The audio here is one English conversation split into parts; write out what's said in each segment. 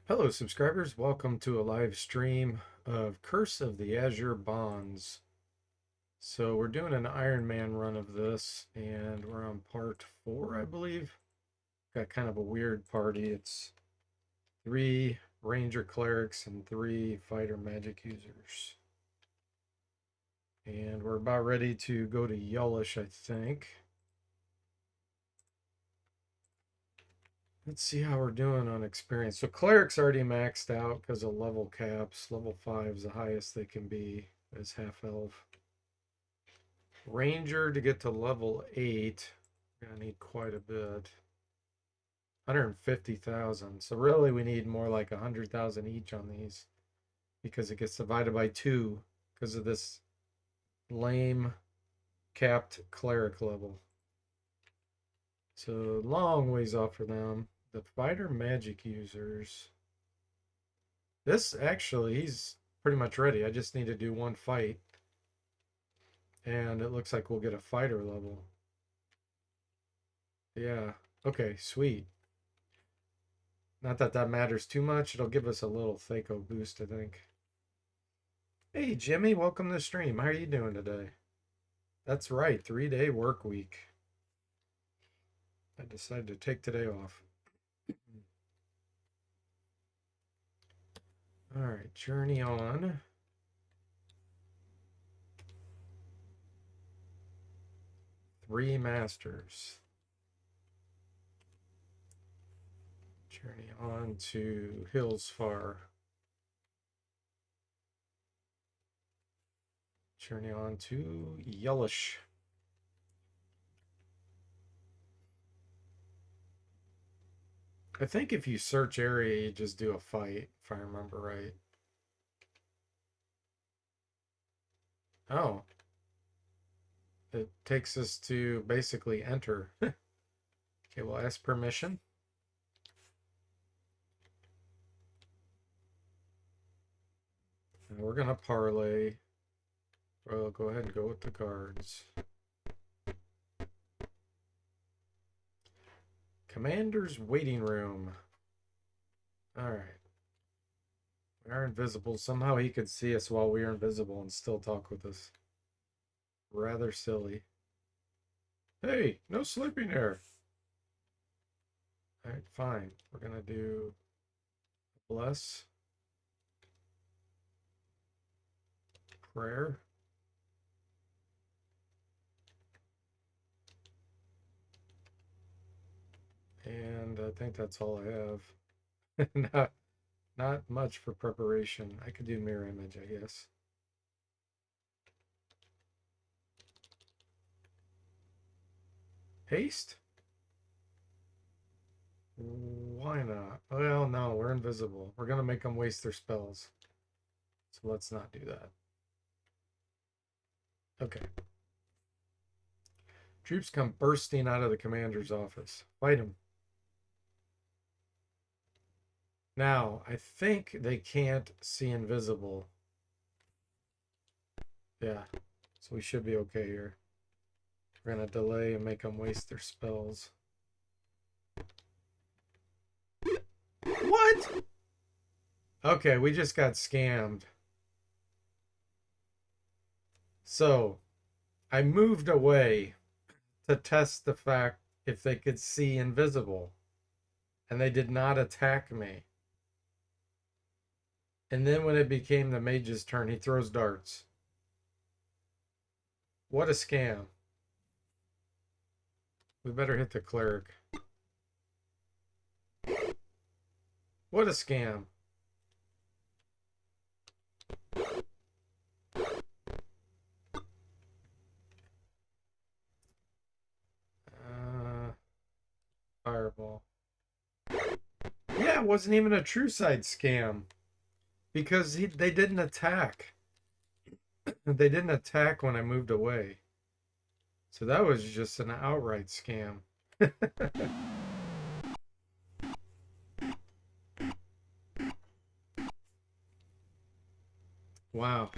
Hello, subscribers. Welcome to a live stream of Curse of the Azure Bonds. So we're doing an Iron Man run of this, and we're on part 4, I believe. Got kind of a weird party. It's 3 Ranger Clerics and 3 Fighter Magic users. And we're about ready to go to Yellish, I think. Let's see how we're doing on experience. So Cleric's already maxed out because of level caps. Level 5 is the highest they can be as half elf. Ranger to get to level 8, gonna need quite a bit. 150,000. So really we need more like 100,000 each on these because it gets divided by 2 because of this lame capped cleric level. So long ways off for them. The fighter magic users. This actually, he's pretty much ready. I just need to do one fight. And it looks like we'll get a fighter level. Yeah. Okay, sweet. Not that that matters too much. It'll give us a little Thaco boost, I think. Hey, Jimmy, welcome to the stream. How are you doing today? That's right, 3-day work week. I decided to take today off. All right, journey on. Three masters. Journey on to Hills Far. Journey on to Yellish. I think if you search area, you just do a fight, if I remember right. Oh. It takes us to basically enter. Okay, we'll ask permission. And we're gonna parlay. Well, go ahead and go with the cards. Commander's waiting room. All right. We are invisible. Somehow he could see us while we are invisible and still talk with us. Rather silly. Hey, no sleeping here. All right, fine. We're gonna do bless, prayer. And I think that's all I have. Not much for preparation. I could do mirror image, I guess. Haste? Why not? Well, no, we're invisible. We're gonna make them waste their spells. So let's not do that. Okay. Troops come bursting out of the commander's office. Fight him. Now, I think they can't see invisible. Yeah, so we should be okay here. We're gonna delay and make them waste their spells. What? Okay, we just got scammed. So, I moved away to test the fact if they could see invisible. And they did not attack me. And then when it became the mage's turn, he throws darts. What a scam. We better hit the cleric. What a scam. Fireball. Yeah, it wasn't even a true side scam. Because they didn't attack. They didn't attack when I moved away. So that was just an outright scam. Wow.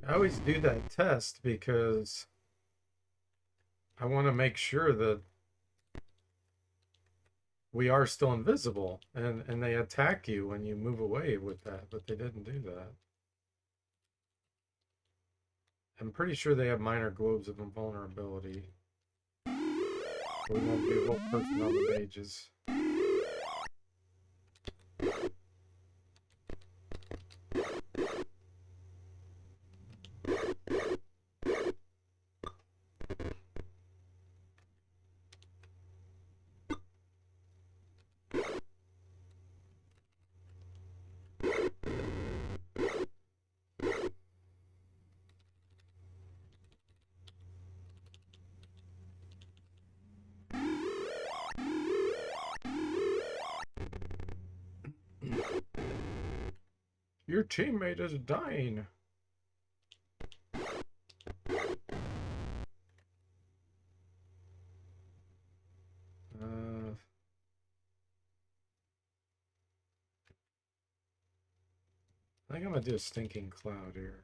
I always do that test because I want to make sure that we are still invisible, and they attack you when you move away with that, but they didn't do that. I'm pretty sure they have minor globes of invulnerability. We won't be a whole person on the mages. Your teammate is dying. I think I'm gonna do a stinking cloud here.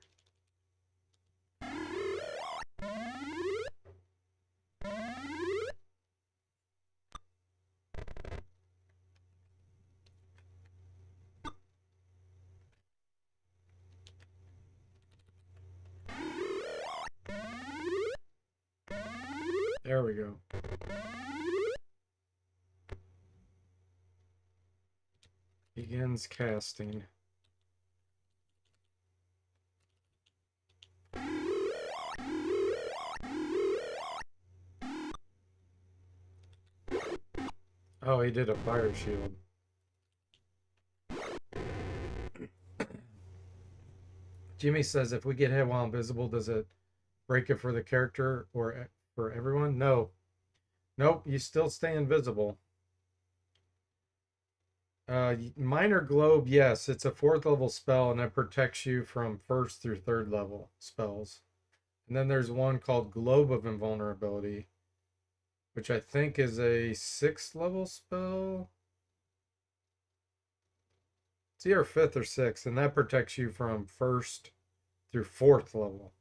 There we go. Begins casting. Oh, he did a fire shield. Jimmy says if we get hit while invisible, does it break it for the character or for everyone? No. Nope, you still stay invisible. Minor Globe, yes, it's a 4th level spell and it protects you from 1st through 3rd level spells. And then there's one called Globe of Invulnerability, which I think is a 6th level spell. It's either 5th or 6th, and that protects you from 1st through 4th level.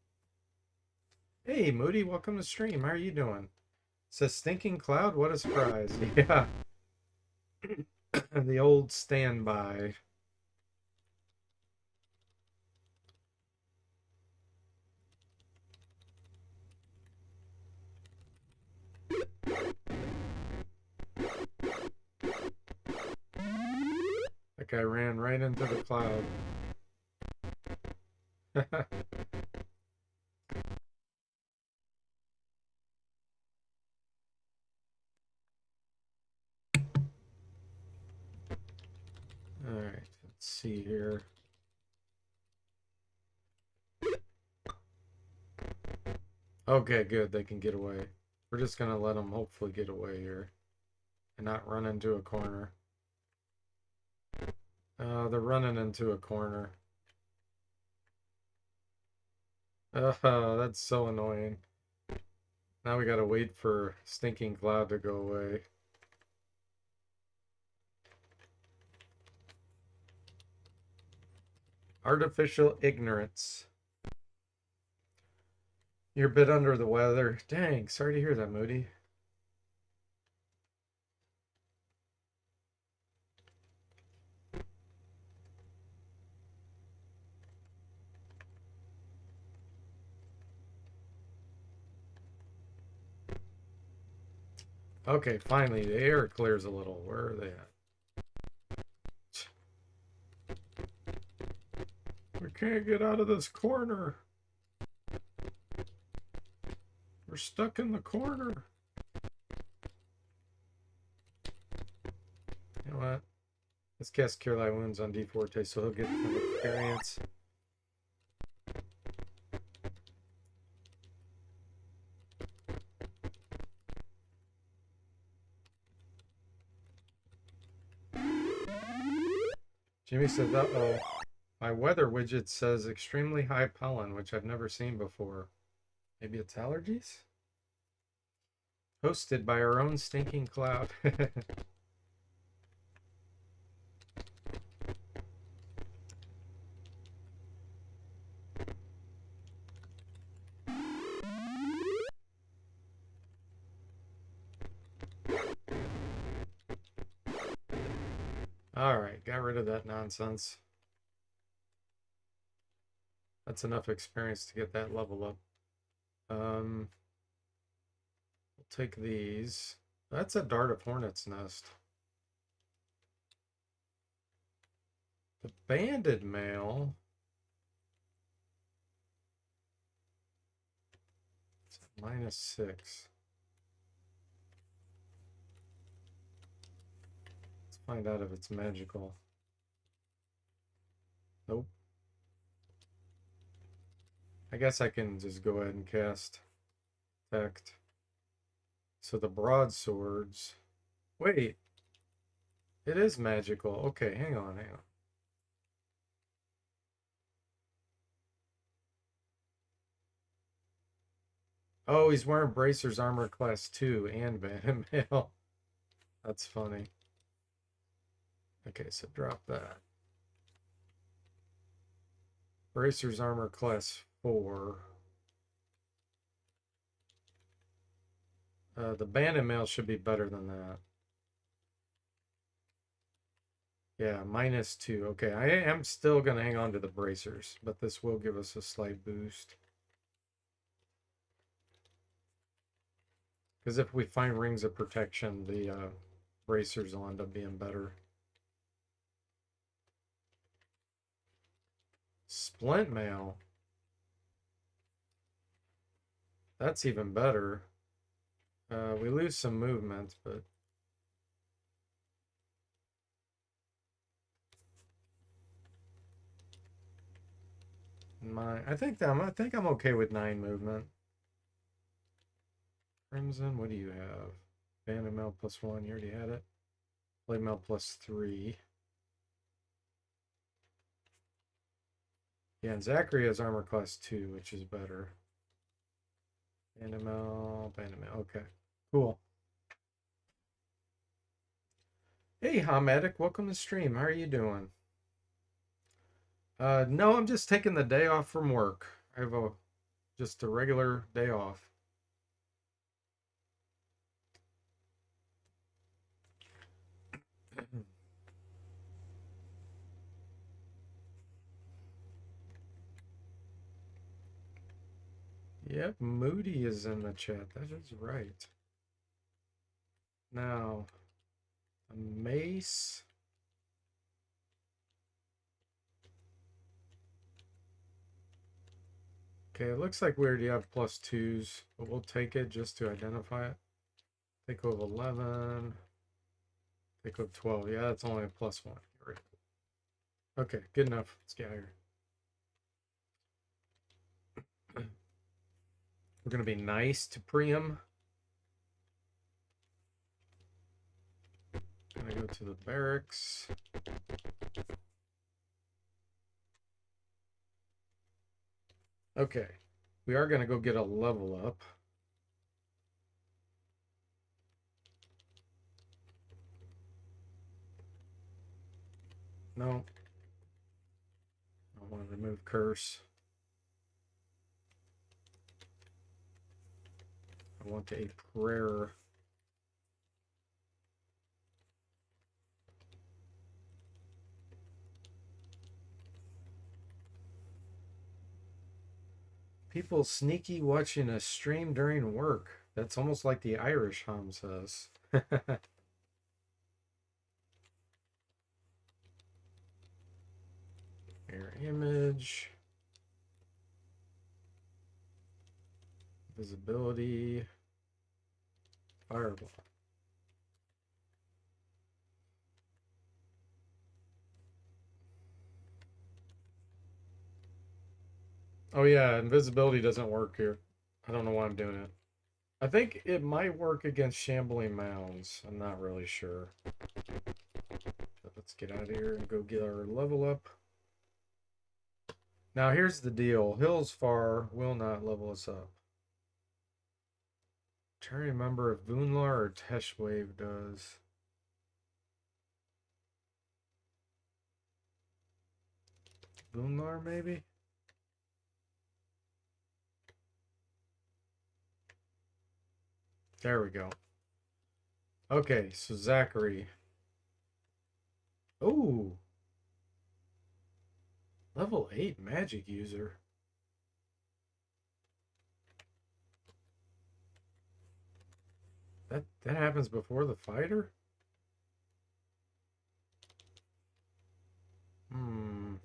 Hey, Moody, welcome to stream. How are you doing? Says Stinking Cloud, what a surprise. Yeah. The old standby. That guy ran right into the cloud. Alright, let's see here. Okay, good. They can get away. We're just going to let them hopefully get away here and not run into a corner. They're running into a corner. That's so annoying. Now we gotta wait for Stinking Cloud to go away. Artificial ignorance. You're a bit under the weather. Dang, sorry to hear that, Moody. Okay, finally, the air clears a little. Where are they at? We can't get out of this corner. We're stuck in the corner. You know what? Let's cast Cure Light Wounds on D4 so he'll get some experience. Jimmy said, uh-oh. My weather widget says extremely high pollen, which I've never seen before. Maybe it's allergies? Hosted by our own Stinking Cloud. All right, got rid of that nonsense. That's enough experience to get that level up. We'll take these. That's a dart of hornet's nest. The banded male. It's -6. Let's find out if it's magical. Nope. I guess I can just go ahead and cast Detect. So the broadswords. Wait, it is magical. Okay, hang on, hang on. Oh, he's wearing Bracer's armor class 2 and banded mail. That's funny. Okay, so drop that. Bracer's armor class 4. The banded mail should be better than that. Yeah, -2. Okay, I am still going to hang on to the bracers, but this will give us a slight boost. Because if we find rings of protection, the bracers will end up being better. Splint mail. That's even better. We lose some movement, but I think I'm okay with 9 movement. Crimson, what do you have? Bandit mail +1, you already had it. Blade mail +3. Yeah, and Zachary has armor class 2, which is better. Bandit mail. Okay, cool. Hey, Hametic, welcome to stream. How are you doing? No, I'm just taking the day off from work. I have just a regular day off. Yep, Moody is in the chat. That is right. Now, a mace. Okay, it looks like we already have +2s, but we'll take it just to identify it. Take of 11. Take of 12. Yeah, that's only a +1. Okay, good enough. Let's get here. We're going to be nice to Priam. Gonna go to the barracks. Okay, we are going to go get a level up. No. I want to remove curse. I want a prayer. People sneaky watching a stream during work. That's almost like the Irish hum says. Mirror image. Visibility. Fireball. Oh yeah, invisibility doesn't work here. I don't know why I'm doing it. I think it might work against shambling mounds. I'm not really sure. But let's get out of here and go get our level up. Now here's the deal. Hills Far will not level us up. I'm trying to remember if Voonlar or Teshwave does. Voonlar maybe? There we go. Okay, so Zachary. Oh, Level 8 magic user. That happens before the fighter? Hmm.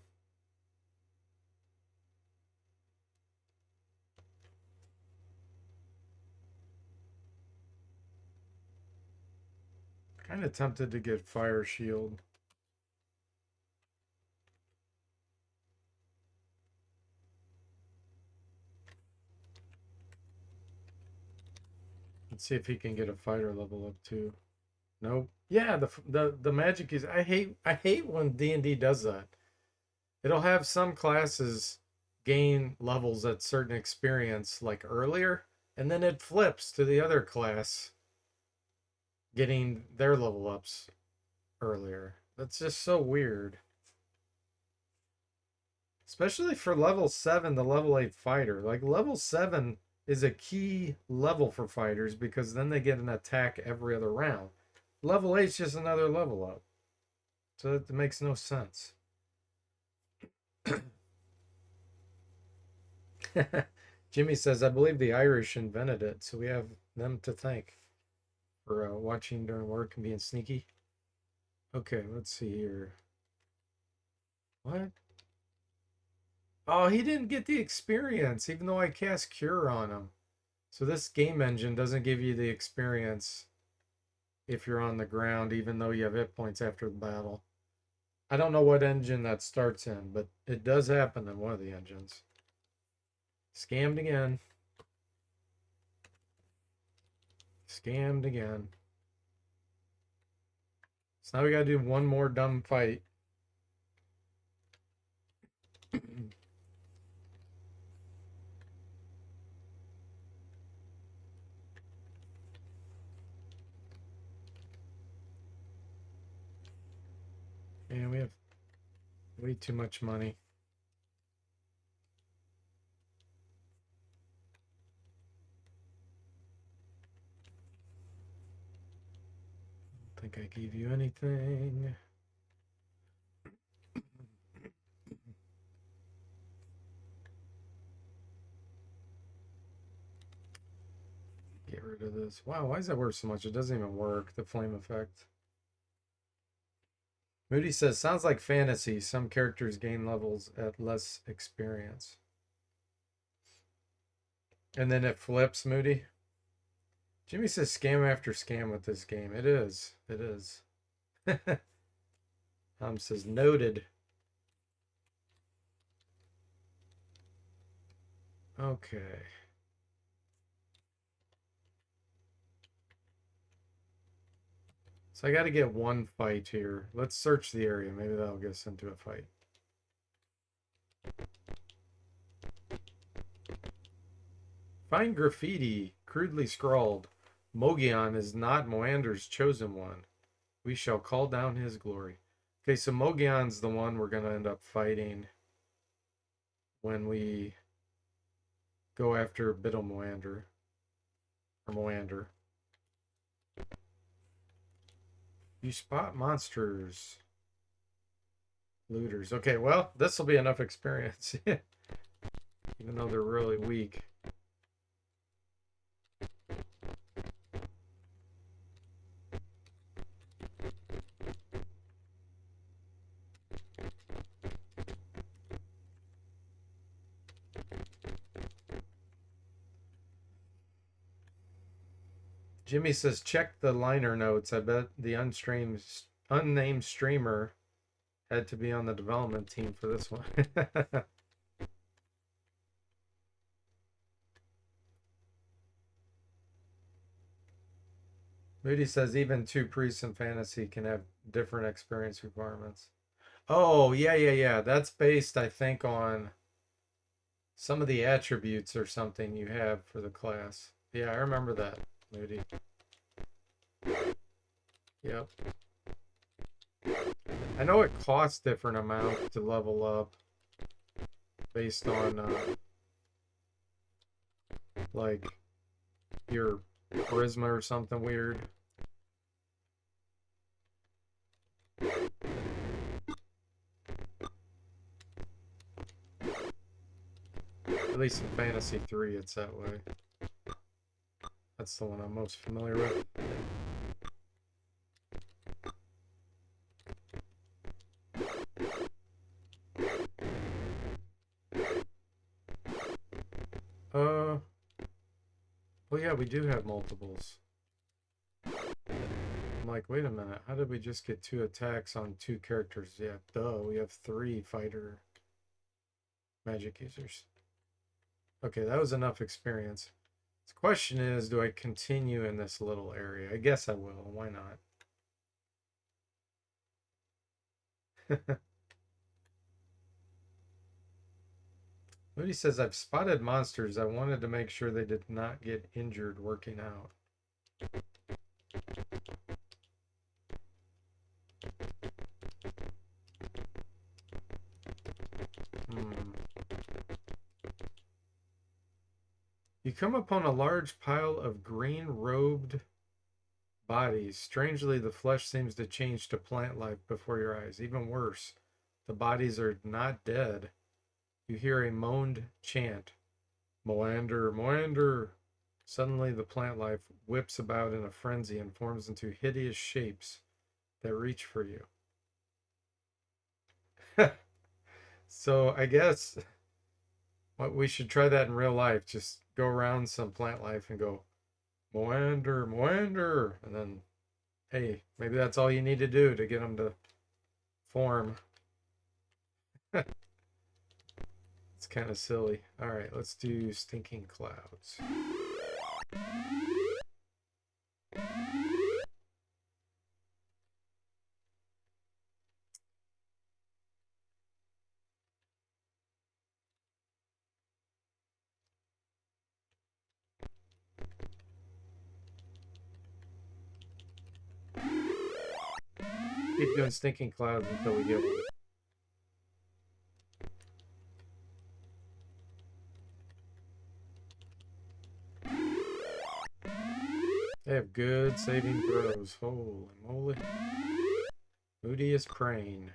Kind of tempted to get fire shield. Let's see if he can get a fighter level up too. Nope. Yeah, the magic is I hate when D&D does that. It'll have some classes gain levels at certain experience like earlier, and then it flips to the other class getting their level ups earlier. That's just so weird. Especially for level 7, the level 8 fighter. Like level 7 is a key level for fighters because then they get an attack every other round. Level 8 is just another level up. So it makes no sense. Jimmy says, I believe the Irish invented it, so we have them to thank for watching during work and being sneaky. Okay, let's see here. What? Oh, he didn't get the experience, even though I cast Cure on him. So this game engine doesn't give you the experience if you're on the ground, even though you have hit points after the battle. I don't know what engine that starts in, but it does happen in one of the engines. Scammed again. Scammed again. So now we gotta do one more dumb fight. And we have way too much money. I don't think I gave you anything. Get rid of this. Wow, why is that worth so much? It doesn't even work, the flame effect. Moody says, sounds like fantasy. Some characters gain levels at less experience. And then it flips, Moody. Jimmy says scam after scam with this game. It is. It is. Says noted. Okay. So I got to get one fight here. Let's search the area. Maybe that'll get us into a fight. Find graffiti, crudely scrawled. Mogion is not Moander's chosen one. We shall call down his glory. Okay, so Mogion's the one we're going to end up fighting when we go after Biddle Moander. Or Moander. You spot monsters. Looters. Okay, well, this will be enough experience. Even though they're really weak. Jimmy says, check the liner notes. I bet the unnamed streamer had to be on the development team for this one. Moody says even two priests in fantasy can have different experience requirements. Oh, yeah. That's based, I think, on some of the attributes or something you have for the class. Yeah, I remember that, Moody. Yep. I know it costs different amounts to level up based on like your charisma or something weird. At least in Fantasy 3, it's that way. That's the one I'm most familiar with. Well, yeah, we do have multiples. I'm like, wait a minute. How did we just get 2 attacks on 2 characters? Yeah, duh. We have 3 fighter magic users. Okay, that was enough experience. The question is, do I continue in this little area? I guess I will. Why not? Moody says, I've spotted monsters. I wanted to make sure they did not get injured working out. You come upon a large pile of green-robed bodies. Strangely, the flesh seems to change to plant life before your eyes. Even worse, the bodies are not dead. You hear a moaned chant. Moander, Moander. Suddenly, the plant life whips about in a frenzy and forms into hideous shapes that reach for you. So I guess we should try that in real life. Just go around some plant life and go, Moander, Moander. And then, hey, maybe that's all you need to do to get them to form. It's kind of silly. All right, let's do stinking clouds. Keep doing stinking clouds until we get one. They have good saving throws. Holy moly. Moody is praying.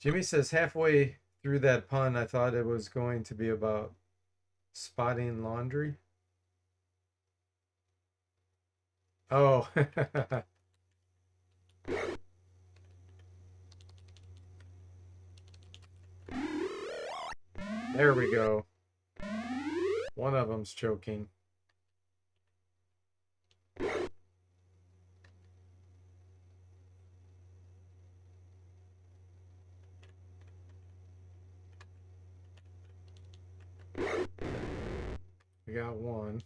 Jimmy says, halfway through that pun, I thought it was going to be about spotting laundry. Oh. There we go. One of them's choking. We got one.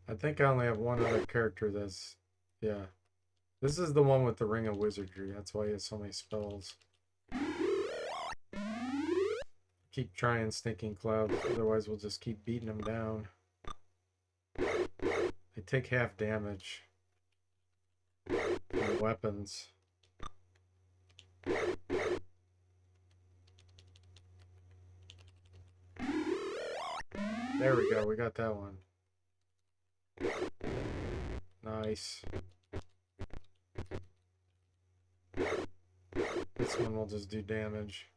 I think I only have one other character that's... Yeah. This is the one with the Ring of Wizardry. That's why he has so many spells. Keep trying Stinking Cloud, otherwise we'll just keep beating them down. They take half damage. And weapons. There we go, we got that one. Nice. This one will just do damage.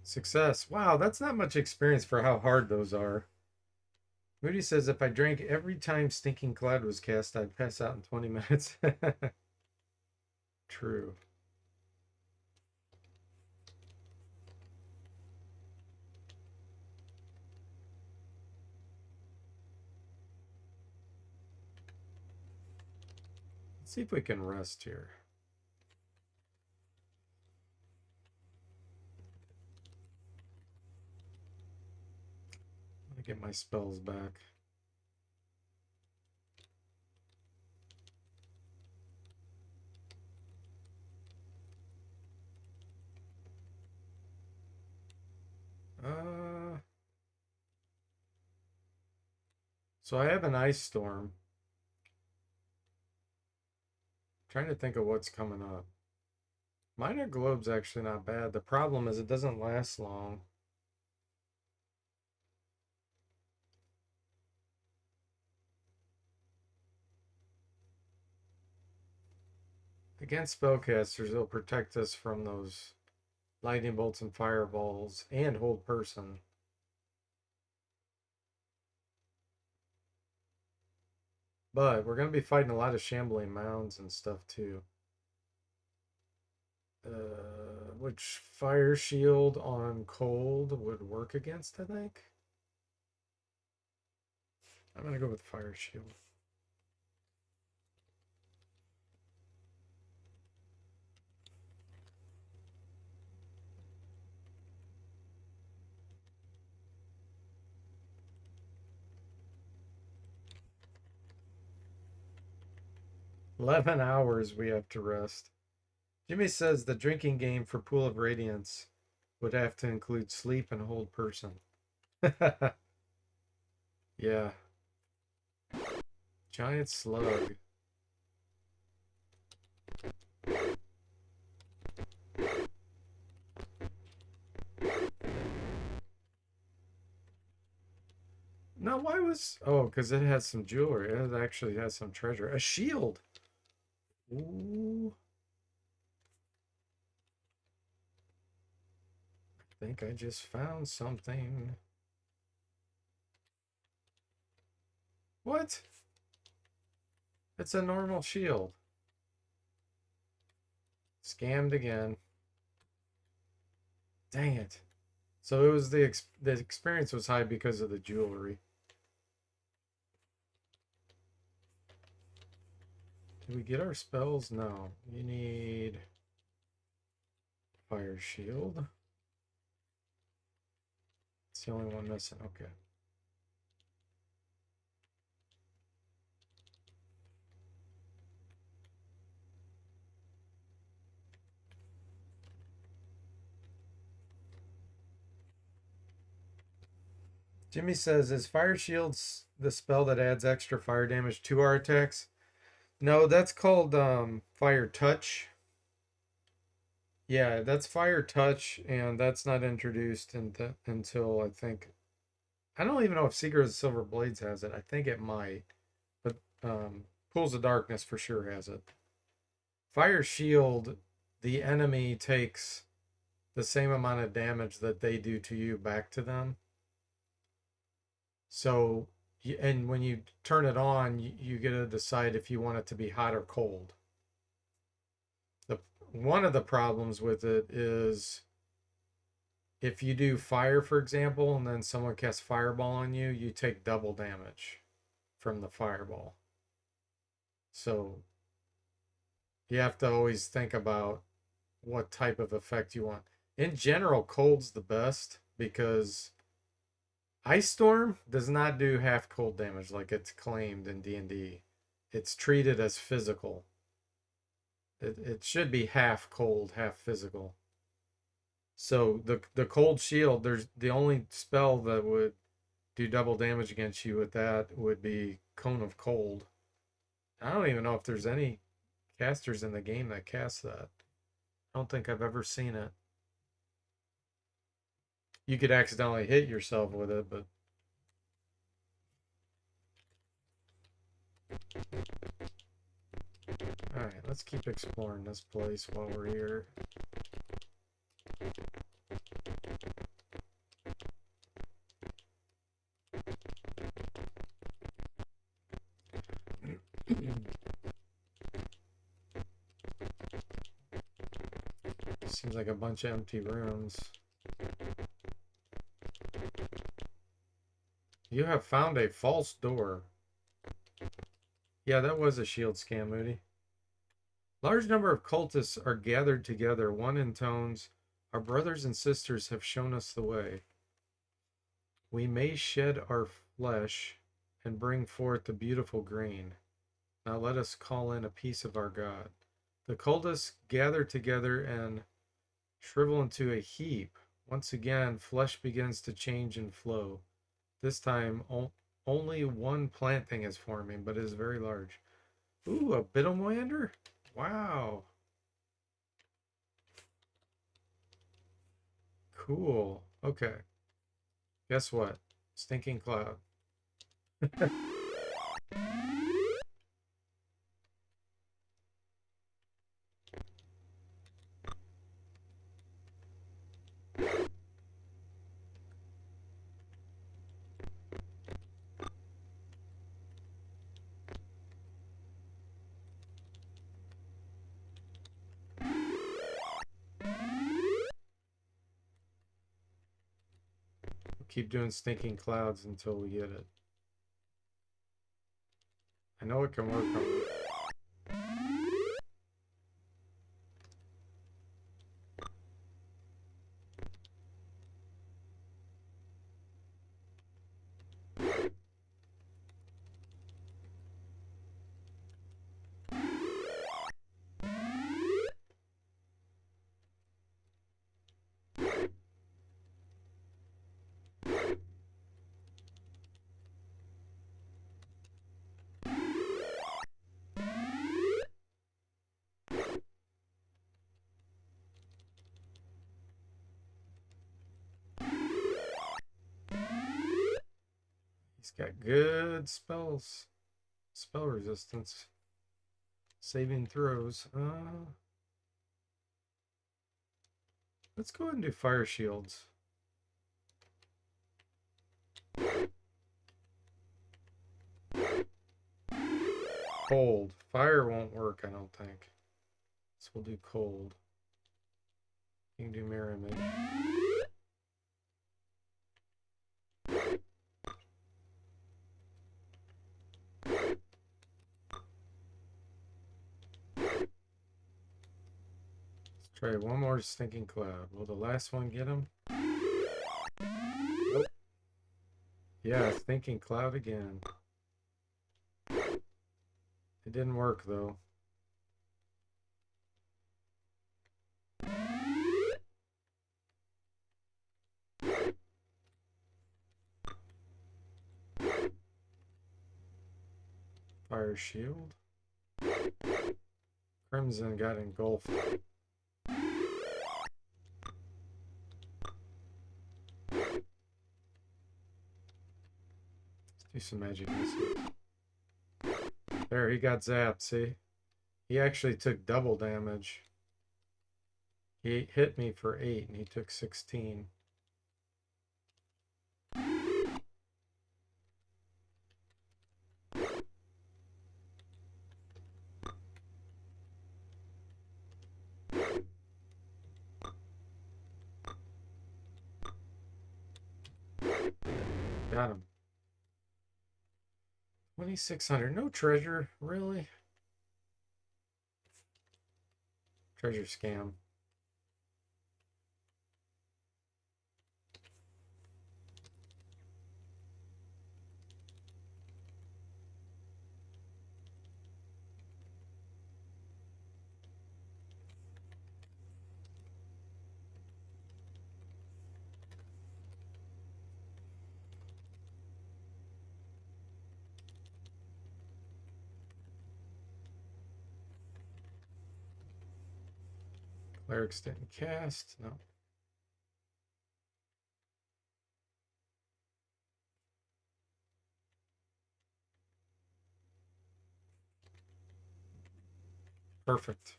Success. Wow, that's not much experience for how hard those are. Moody says if I drank every time Stinking Cloud was cast, I'd pass out in 20 minutes. True. Let's see if we can rest here. Get my spells back. So I have an ice storm. Trying to think of what's coming up. Minor globe's actually not bad. The problem is it doesn't last long. Against spellcasters, it'll protect us from those lightning bolts and fireballs and hold person. But we're going to be fighting a lot of shambling mounds and stuff too. Which fire shield on cold would work against, I think. I'm going to go with fire shield. "11 hours we have to rest." Jimmy says the drinking game for Pool of Radiance would have to include sleep and hold person. Yeah. Giant slug. No, why was... Oh, because it has some jewelry. It actually has some treasure. A shield. Ooh. I think I just found something. What? It's a normal shield. Scammed again. Dang it. So it was the experience was high because of the jewelry. Did we get our spells? No. You need fire shield. It's the only one missing. Okay. Jimmy says, is Fire Shields the spell that adds extra fire damage to our attacks? No, that's called Fire Touch. Yeah, that's Fire Touch, and that's not introduced until I think. I don't even know if Seeker of the Silver Blades has it. I think it might, but Pools of Darkness for sure has it. Fire Shield, the enemy takes the same amount of damage that they do to you back to them. So, and when you turn it on, you get to decide if you want it to be hot or cold. One of the problems with it is if you do fire, for example, and then someone casts fireball on you, you take double damage from the fireball. So you have to always think about what type of effect you want. In general, cold's the best because Ice Storm does not do half cold damage like it's claimed in D&D. It's treated as physical. It should be half cold, half physical. So the cold shield, there's the only spell that would do double damage against you with that would be Cone of Cold. I don't even know if there's any casters in the game that cast that. I don't think I've ever seen it. You could accidentally hit yourself with it, but alright, let's keep exploring this place while we're here. Seems like a bunch of empty rooms. You have found a false door. Yeah, that was a shield scam, Moody. Large number of cultists are gathered together. One intones, "Our brothers and sisters have shown us the way." We may shed our flesh and bring forth the beautiful grain. Now let us call in a piece of our God. The cultists gather together and shrivel into a heap. Once again, flesh begins to change and flow. This time, only one plant thing is forming, but it is very large. Ooh, a Biddlemoander? Wow. Cool. Okay. Guess what? Stinking cloud. We'll keep doing stinking clouds until we get it. I know it can work on it. He's got good spells. Spell resistance. Saving throws. Let's go ahead and do fire shields. Cold. Fire won't work, I don't think. So we'll do cold. You can do mirror image. Let's try one more stinking cloud. Will the last one get him? Nope. Yeah, stinking cloud again. It didn't work though. Fire shield. Crimson got engulfed. Let's do some magic missiles. There, he got zapped, see? He actually took double damage. He hit me for 8 and he took 16. Got him. 2,600. No treasure, really? Treasure scam. Clerics didn't cast. No. Perfect.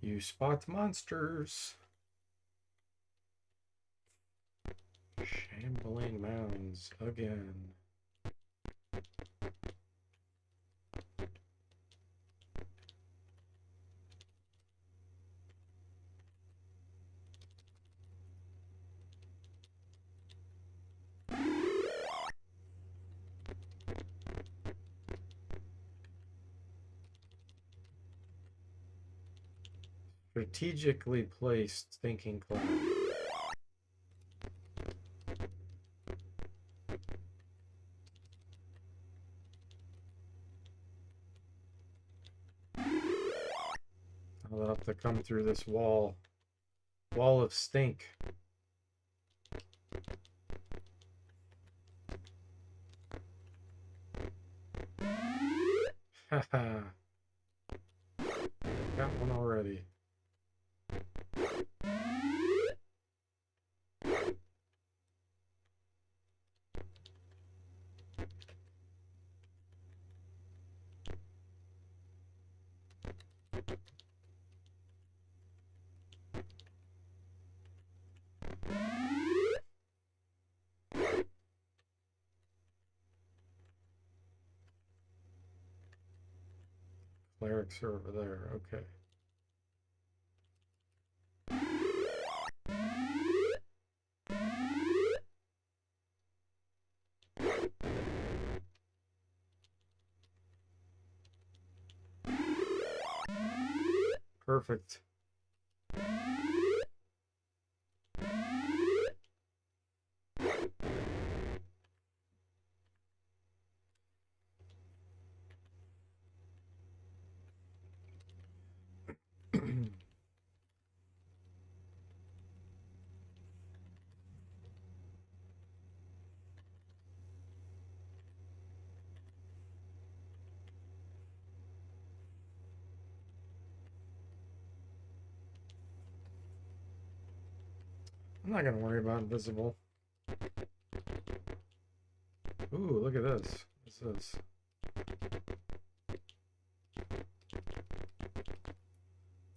You spot monsters. Shambling mounds again. Strategically placed thinking cloud. I'll have to come through this wall. Wall of stink. Haha. Got one already. Clerics are over there. Okay. Perfect. I'm not gonna worry about invisible. Ooh, look at this. What's this?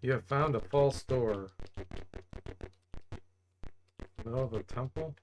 You have found a false door. Middle of a temple?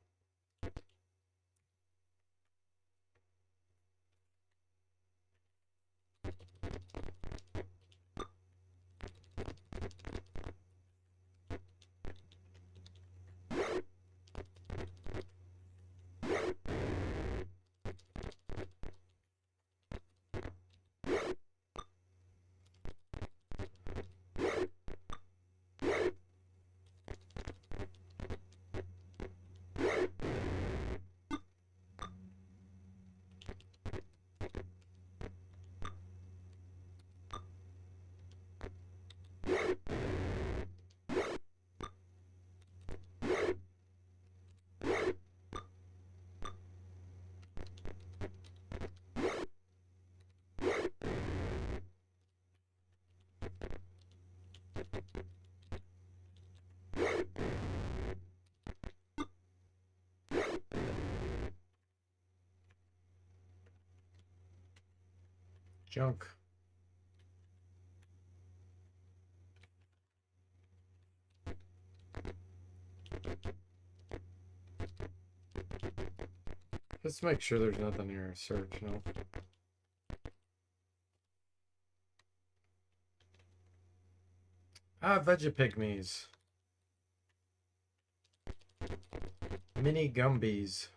Junk. Let's make sure there's nothing here. Search, no. Ah, Vegapygmies. Mini Gumbies.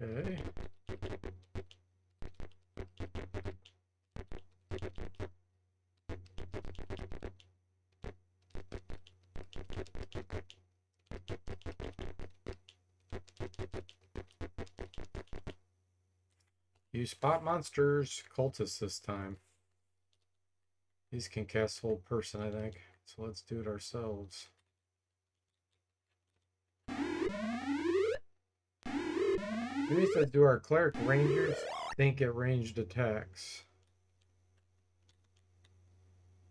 Okay. You spot monsters. Cultists this time. These can cast hold person, I think. So let's do it ourselves. Jimmy says, do our cleric rangers think at ranged attacks?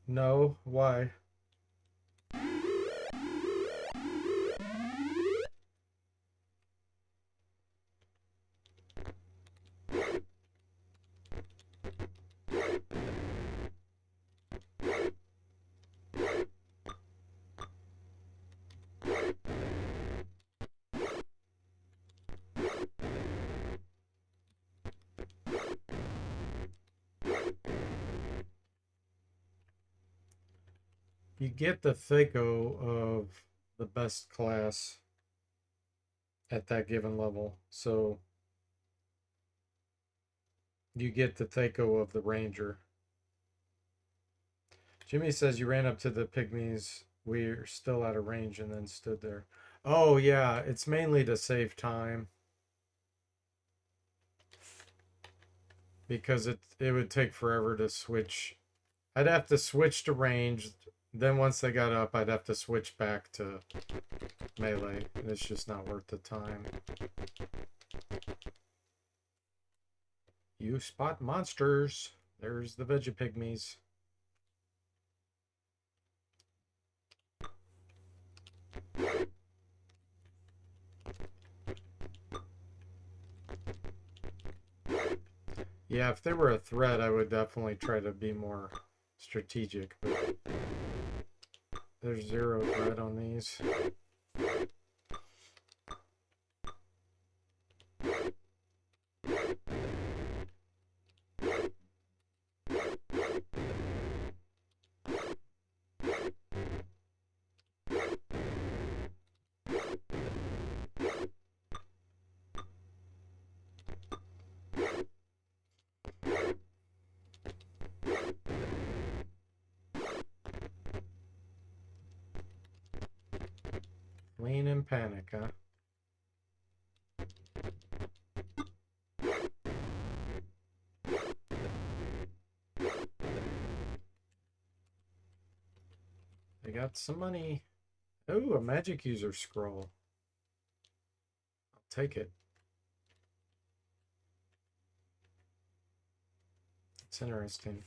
No. Why? You get the Thaco of the best class at that given level. So you get the Thaco of the ranger. Jimmy says you ran up to the pygmies. We're still out of range and then stood there. Oh yeah, it's mainly to save time. Because it would take forever to switch. I'd have to switch to ranged. Then once they got up, I'd have to switch back to melee. And it's just not worth the time. You spot monsters. There's the Vegapygmies. Yeah, if they were a threat, I would definitely try to be more strategic, but there's zero threat on these. Fleeing in panic, huh? They got some money. Oh, a magic user scroll. I'll take it. It's interesting.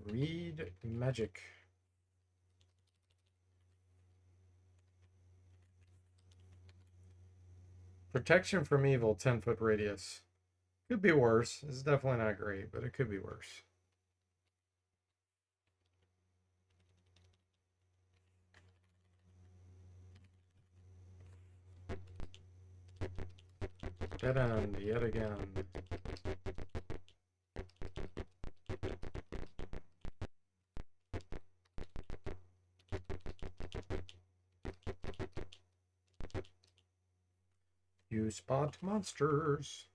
Read magic. Protection from evil, 10-foot radius. Could be worse. It's definitely not great, but it could be worse. Dead end, yet again. You spot monsters.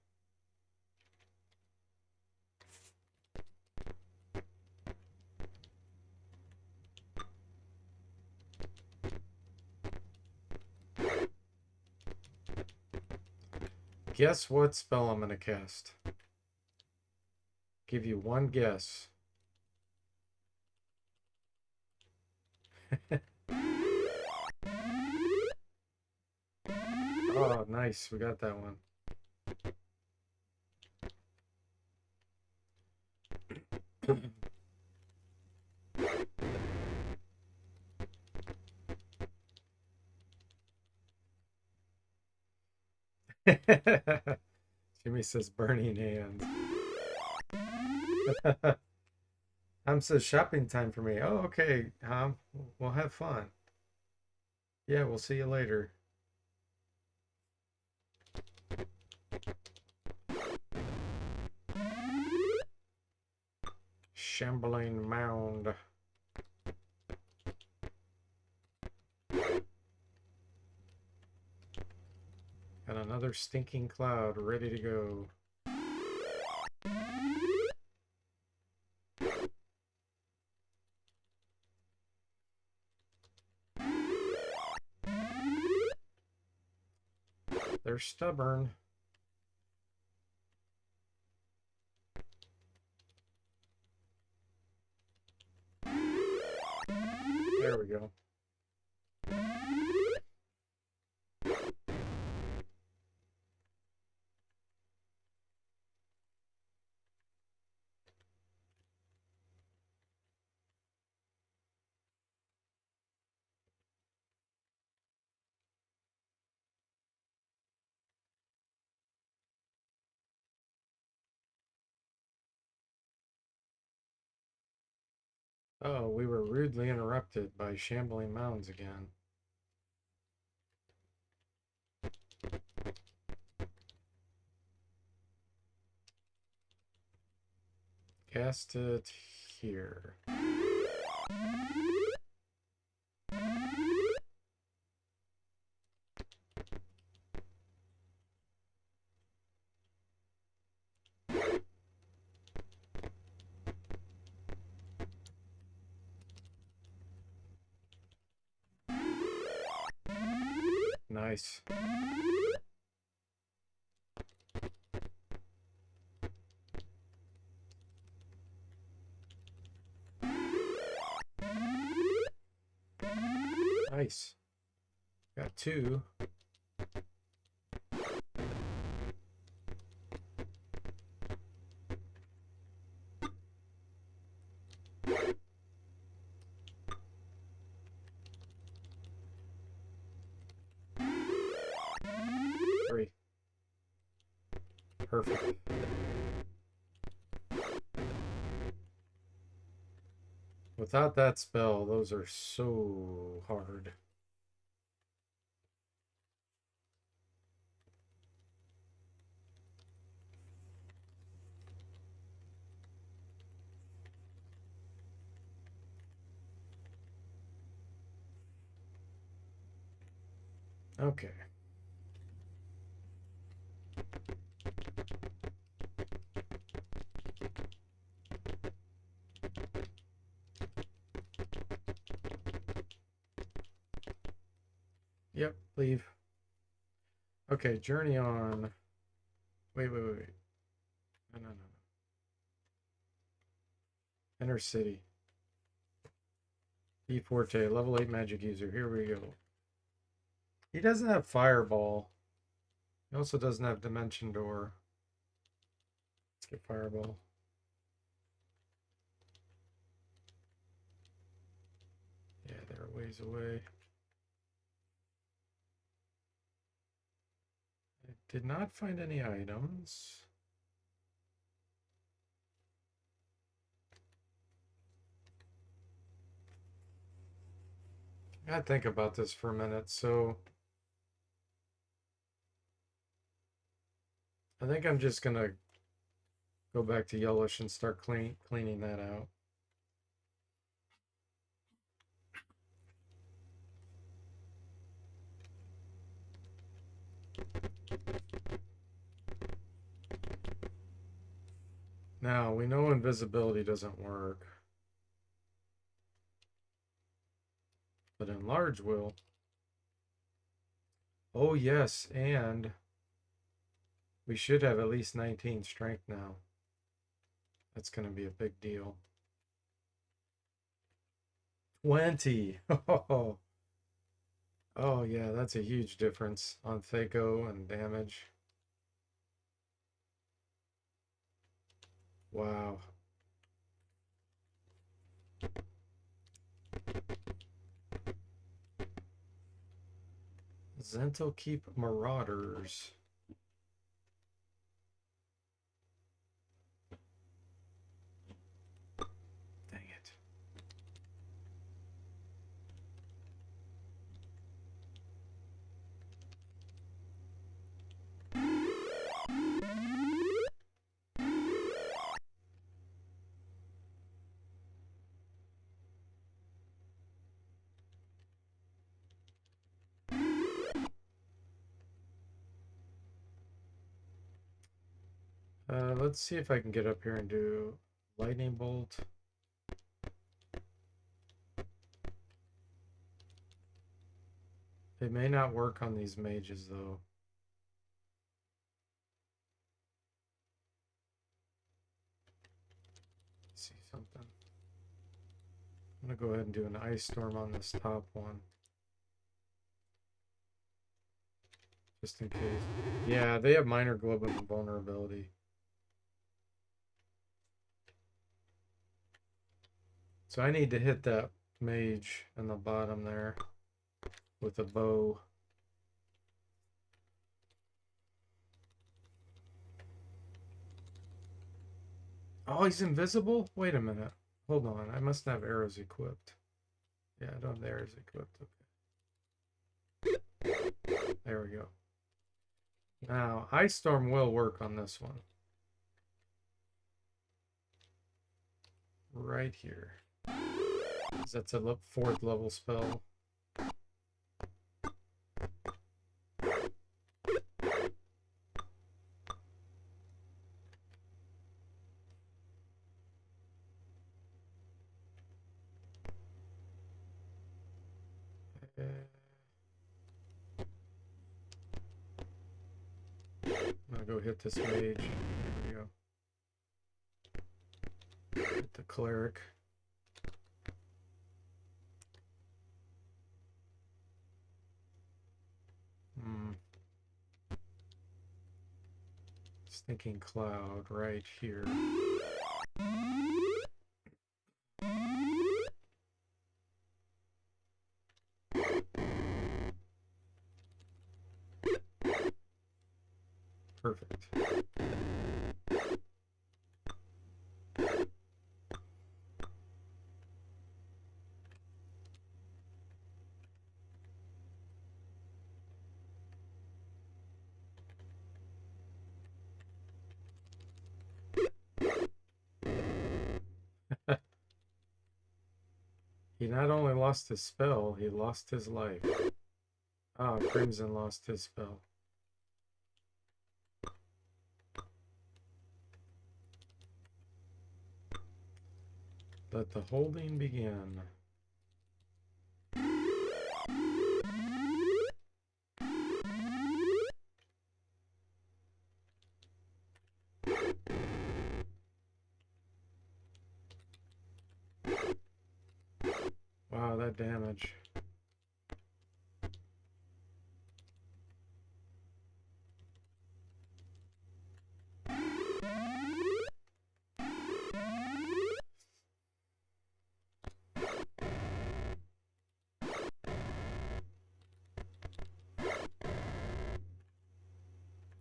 Guess what spell I'm going to cast? Give you one guess. Oh, nice. We got that one. Jimmy says burning hands. Says shopping time for me. Oh, okay. We'll have fun. Yeah, we'll see you later. Shambling mound. Got another stinking cloud ready to go. They're stubborn. There we go. Oh, we were rudely interrupted by shambling mounds again. Cast it here. Nice. Nice. Got two. Three. Perfect. Without that spell, those are so hard. Okay. Yep, leave. Okay, journey on. Wait. No. Enter city. E Forte, level 8 magic user. Here we go. He doesn't have fireball. He also doesn't have dimension door. Let's get fireball. Yeah, they're a ways away. I did not find any items. I gotta think about this for a minute. So I think I'm just gonna go back to yellowish and start cleaning that out. Now we know invisibility doesn't work, but enlarge will. Oh yes, and we should have at least 19 strength now. That's gonna be a big deal. 20. Oh, oh yeah, that's a huge difference on Thaco and damage. Wow. Zento keep Marauders. Dang it. Let's see if I can get up here and do lightning bolt. It may not work on these mages though. I'm gonna go ahead and do an ice storm on this top one. Just in case. Yeah, they have minor global vulnerability. So I need to hit that mage in the bottom there with a bow. Oh, he's invisible? Wait a minute. Hold on. I must have arrows equipped. Yeah, I don't have the arrows equipped. Okay. There we go. Now, Ice Storm will work on this one. Right here. That's a 4th level spell. I'm gonna go hit this mage. Here we go. Hit the cleric. Stinking cloud right here. Perfect. He not only lost his spell, he lost his life. Ah, Crimson lost his spell. Let the holding begin. Wow, that damage.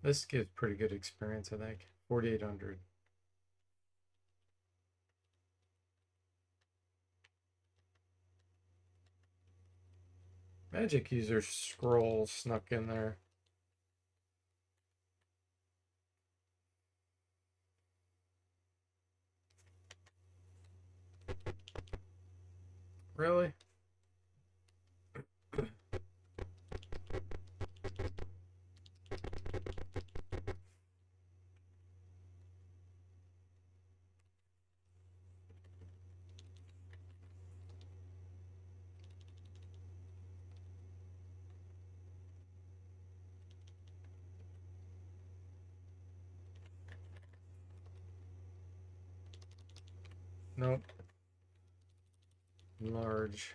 This gives pretty good experience, I think. 4,800. Magic user scroll snuck in there. Really? Nope. Large.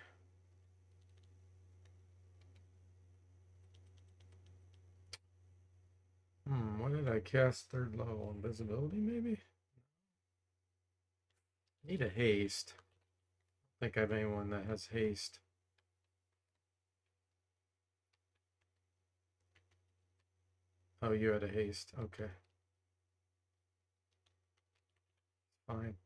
What did I cast 3rd level? Invisibility, maybe? Need a haste. I think I have anyone that has haste. Oh, you had a haste. Okay. Fine.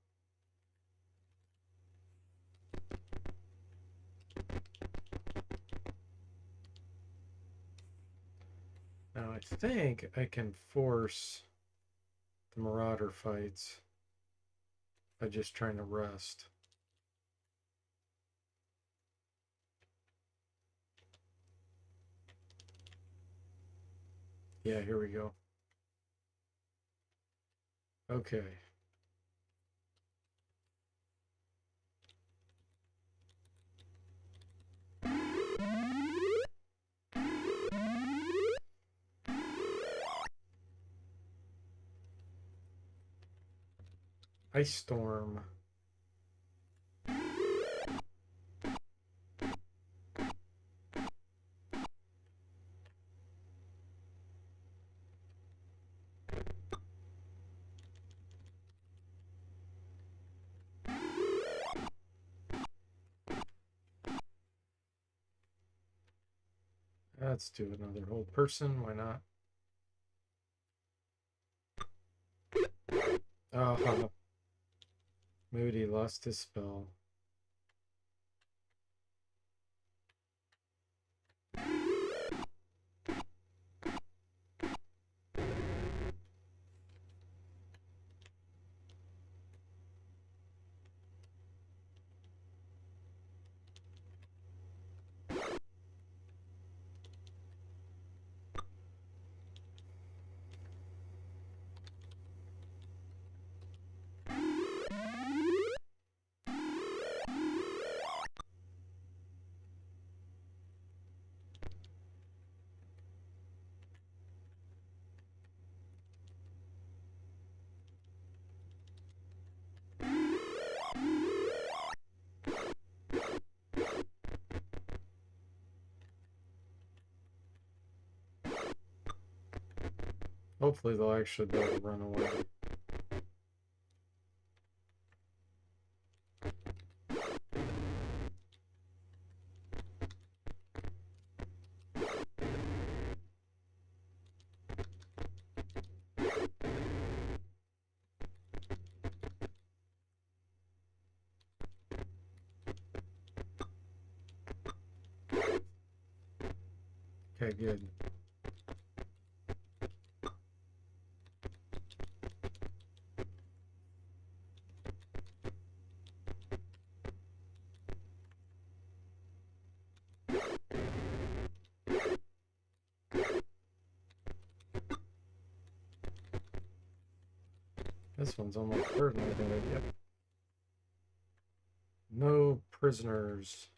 Now I think I can force the Marauder fights by just trying to rest. Yeah, here we go. Okay. Ice Storm. Let's do another whole person. Why not? Oh, Moody lost his spell. Hopefully they'll actually be able to run away. Okay, good. This one's almost certainly gonna get. No prisoners.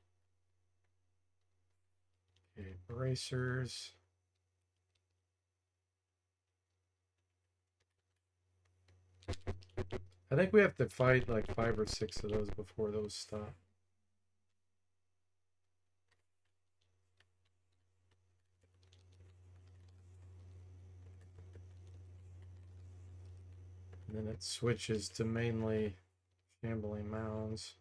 Okay, bracers. I think we have to fight like 5 or 6 of those before those stop. And then it switches to mainly shambling mounds.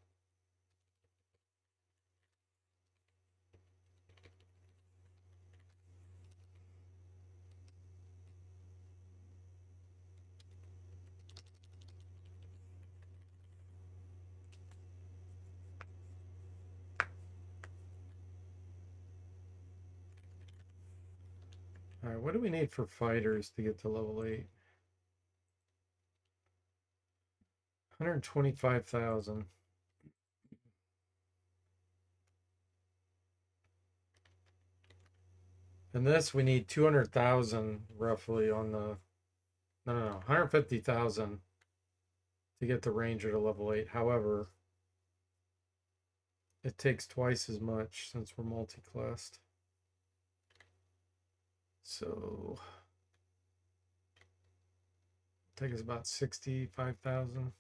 All right, what do we need for fighters to get to level 8? 125,000. And this we need 200,000 roughly on the. No, 150,000 to get the ranger to level 8. However, it takes twice as much since we're multi-classed. So take us about 65,000.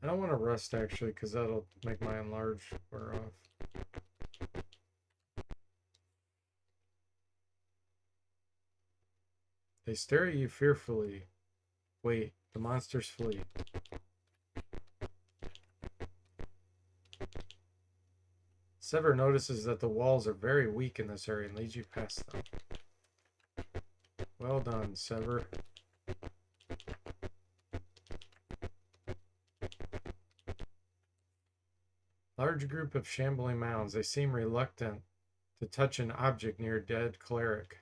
I don't want to rest actually because that'll make my enlarge wear off. They stare at you fearfully. Wait, the monsters flee. Sever notices that the walls are very weak in this area and leads you past them. Well done, Sever. Large group of shambling mounds. They seem reluctant to touch an object near a dead cleric.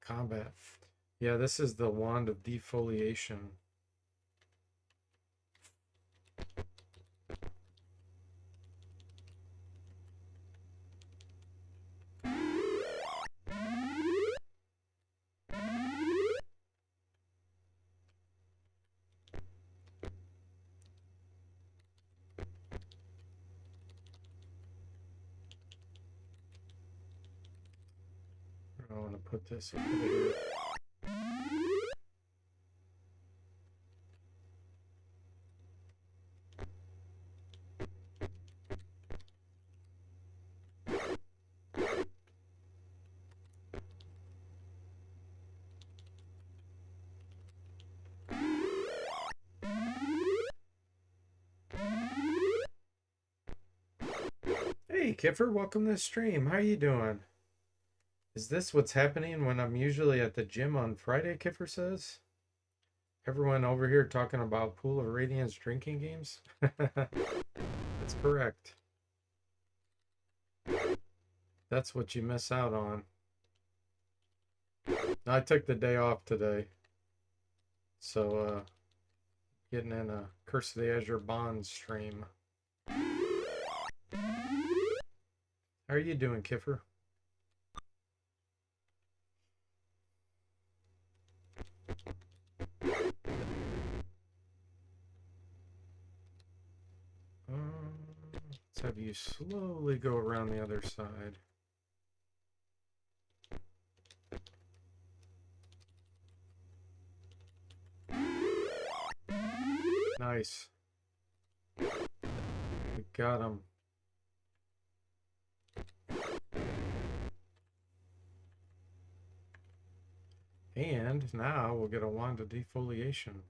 Combat. Yeah, this is the wand of defoliation. I want to put this over here. Hey, Kiffer, welcome to the stream. How you doing? Is this what's happening when I'm usually at the gym on Friday, Kiffer says? Everyone over here talking about Pool of Radiance drinking games? That's correct. That's what you miss out on. I took the day off today. So, getting in a Curse of the Azure Bonds stream. How are you doing, Kiffer? Let's have you slowly go around the other side. Nice. We got him. And now we'll get a wand of defoliation.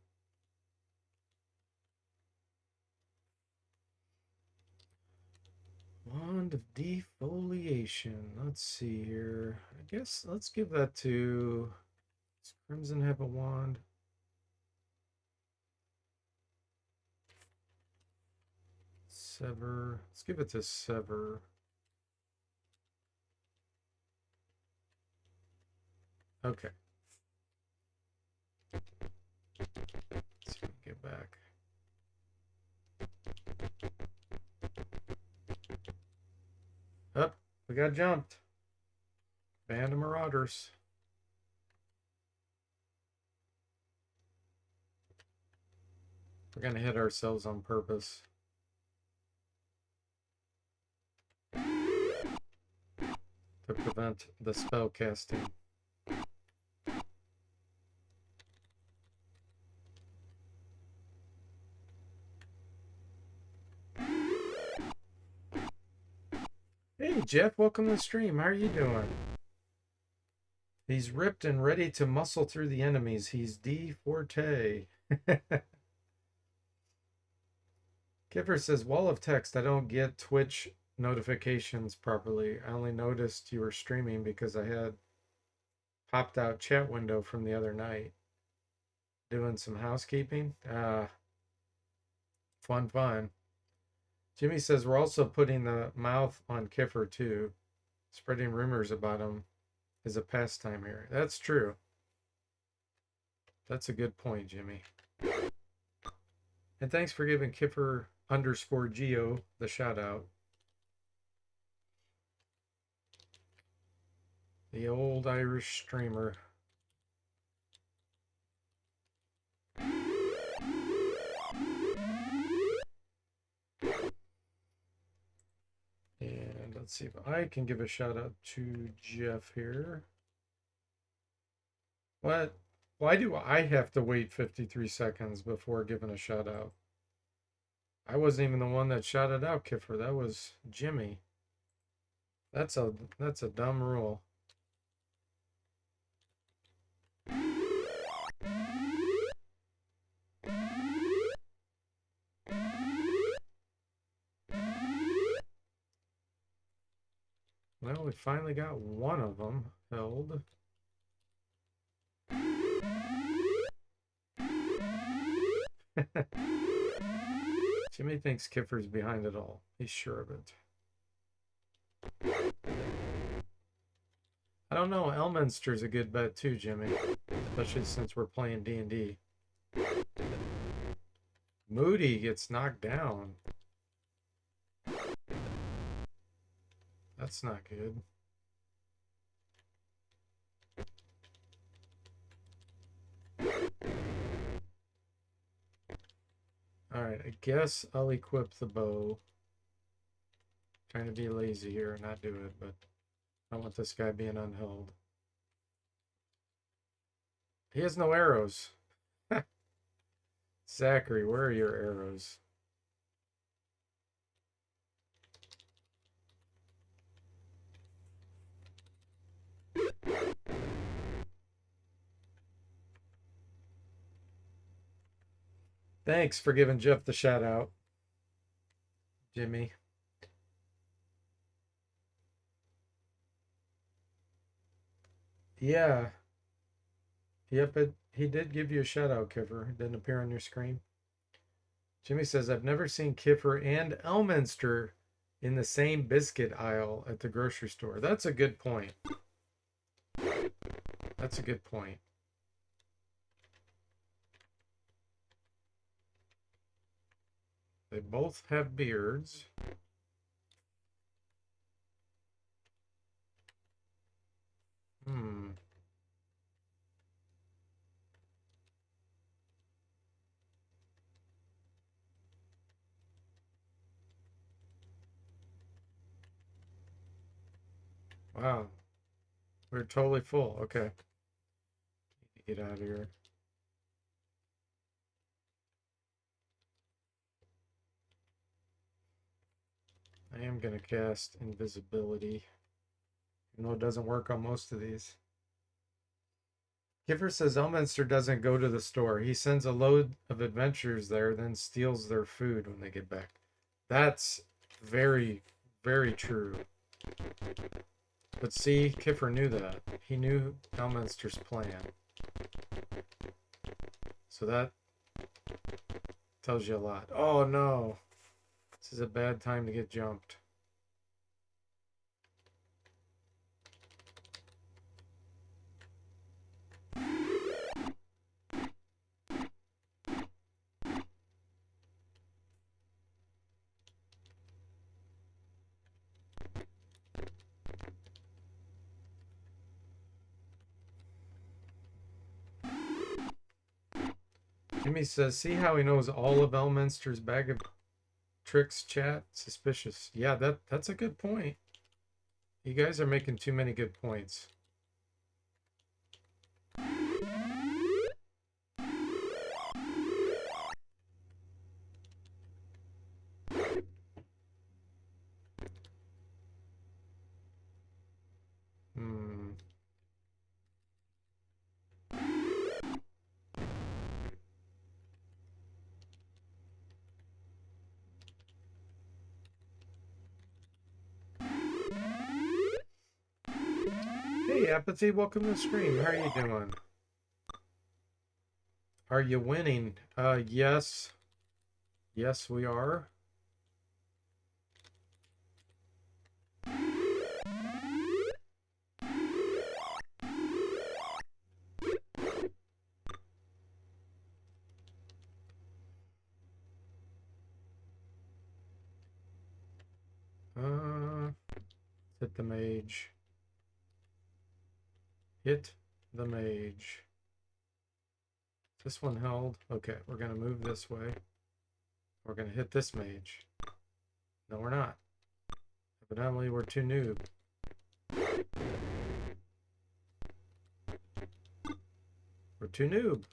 Wand of defoliation. Let's see here. I guess let's give that to. Does Crimson have a wand? Sever. Let's give it to Sever. Okay. Let's see if we get back. Up. We got jumped. Band of Marauders. We're going to hit ourselves on purpose. To prevent the spell casting. Hey Jeff, welcome to the stream. How are you doing? He's ripped and ready to muscle through the enemies. He's D Forte. Kipper says, wall of text. I don't get Twitch notifications properly. I only noticed you were streaming because I had popped out chat window from the other night. Doing some housekeeping. Fun. Jimmy says, we're also putting the mouth on Kiffer too. Spreading rumors about him is a pastime here. That's true. That's a good point, Jimmy. And thanks for giving Kiffer_Geo the shout out. The old Irish streamer. And let's see if I can give a shout out to Jeff here. What? Why do I have to wait 53 seconds before giving a shout out? I wasn't even the one that shouted out Kiffer. That was Jimmy. That's a dumb rule. Well, we finally got one of them held. Jimmy thinks Kiffer's behind it all. He's sure of it. I don't know. Elminster's a good bet too, Jimmy. Especially since we're playing D&D. Moody gets knocked down. That's not good. Alright, I guess I'll equip the bow. Trying to be lazy here and not do it, but I don't want this guy being unheld. He has no arrows. Zachary, where are your arrows? Thanks for giving Jeff the shout out, Jimmy. Yeah. Yep, he did give you a shout out, Kiffer. It didn't appear on your screen. Jimmy says, I've never seen Kiffer and Elminster in the same biscuit aisle at the grocery store. That's a good point. That's a good point. They both have beards. Hmm. Wow. We're totally full. Okay. Get out of here. I am going to cast invisibility, even though it doesn't work on most of these. Kiffer says Elminster doesn't go to the store. He sends a load of adventurers there, then steals their food when they get back. That's very, very true. But see, Kiffer knew that. He knew Elminster's plan. So that tells you a lot. Oh no. This is a bad time to get jumped. Jimmy says, see how he knows all of Elminster's bag of tricks, chat? Suspicious. Yeah, that's a good point. You guys are making too many good points. Hmm. Hey, Apathy, welcome to the stream. How are you doing? Are you winning? Yes. Yes, we are. Hit the mage. Hit the mage. This one held. Okay, we're going to move this way. We're going to hit this mage. No, we're not. Evidently, we're too noob. We're too noob.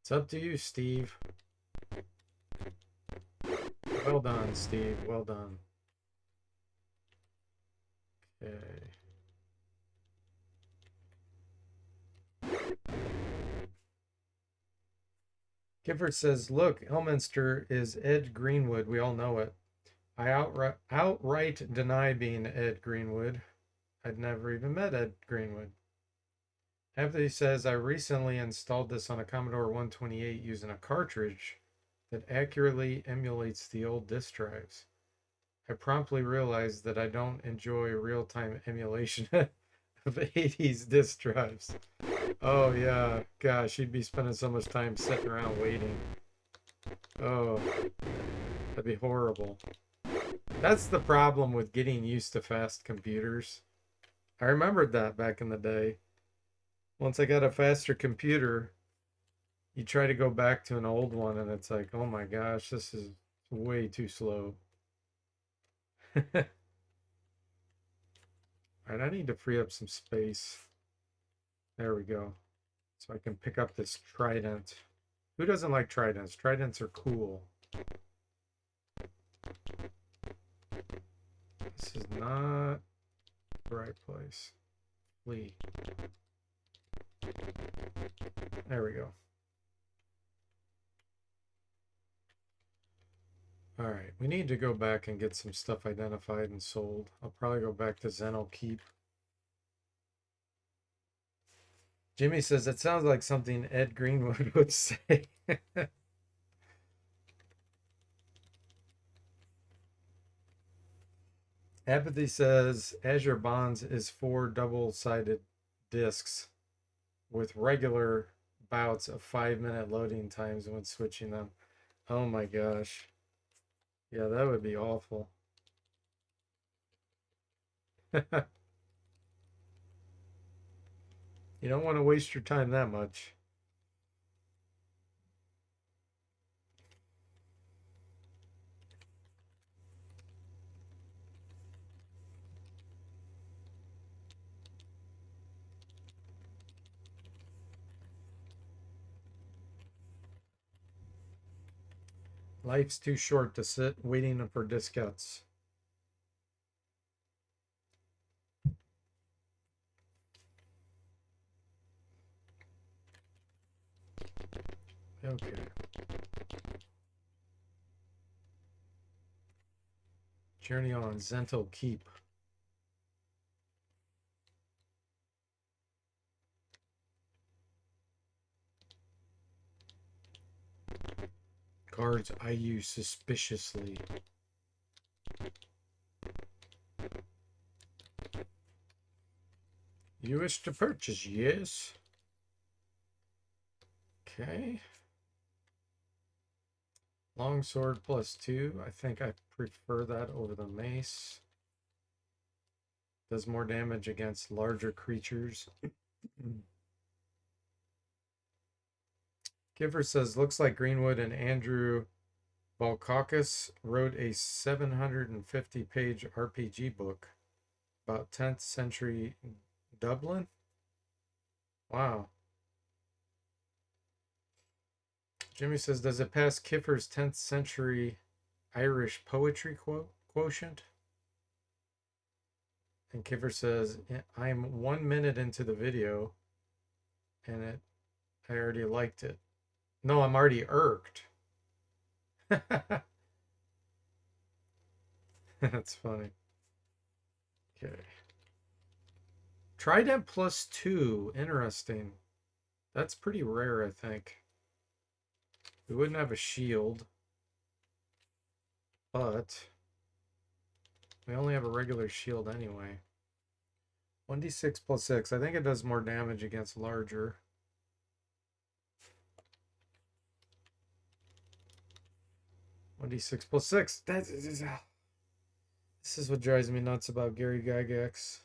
It's up to you, Steve. Well done, Steve. Well done. Okay. Gifford says, look, Elminster is Ed Greenwood. We all know it. I outright deny being Ed Greenwood. I'd never even met Ed Greenwood. Anthony says, I recently installed this on a Commodore 128 using a cartridge that accurately emulates the old disk drives. I promptly realized that I don't enjoy real-time emulation of 80s disk drives. Oh yeah, gosh, you'd be spending so much time sitting around waiting. Oh, that'd be horrible. That's the problem with getting used to fast computers. I remembered that back in the day. Once I got a faster computer, you try to go back to an old one and it's like, oh my gosh, this is way too slow. All right, I need to free up some space. There we go. So I can pick up this trident. Who doesn't like tridents? Tridents are cool. This is not the right place. Flee. There we go. All right, we need to go back and get some stuff identified and sold. I'll probably go back to Zeno Keep. Jimmy says it sounds like something Ed Greenwood would say. Apathy says Azure Bonds is 4 double-sided discs with regular bouts of 5-minute loading times when switching them. Oh my gosh. Yeah, that would be awful. You don't want to waste your time that much. Life's too short to sit waiting for discounts. Okay. Journey on Zento Keep. Cards I use suspiciously. You wish to purchase, yes? Okay. Longsword +2. I think I prefer that over the mace. Does more damage against larger creatures. Kiffer says, looks like Greenwood and Andrew Balkakis wrote a 750-page RPG book about 10th century Dublin. Wow. Jimmy says, does it pass Kiffer's 10th century Irish poetry quotient? And Kiffer says, I'm 1 minute into the video and I already liked it. No, I'm already irked. That's funny. Okay. Trident +2. Interesting. That's pretty rare, I think. We wouldn't have a shield, but we only have a regular shield anyway. 1d6 +6. I think it does more damage against larger. One d6 +6. This is what drives me nuts about Gary Gygax.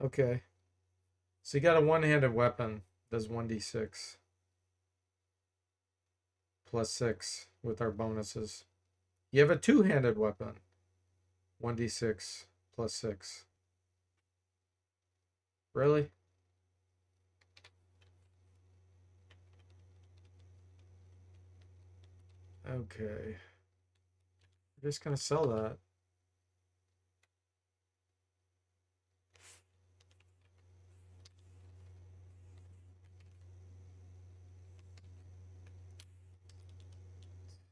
Okay. So you got a one-handed weapon. Does 1d6 +6 with our bonuses. You have a two-handed weapon. 1d6 +6. Really? Okay. We're just going to sell that. Let's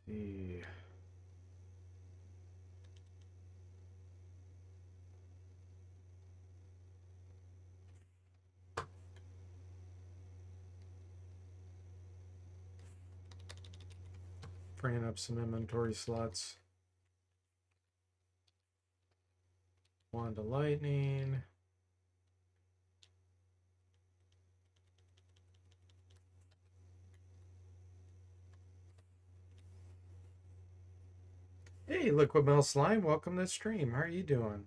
see. Bringing up some inventory slots. Wand of Lightning. Hey, Liquid Metal Slime, welcome to the stream. How are you doing?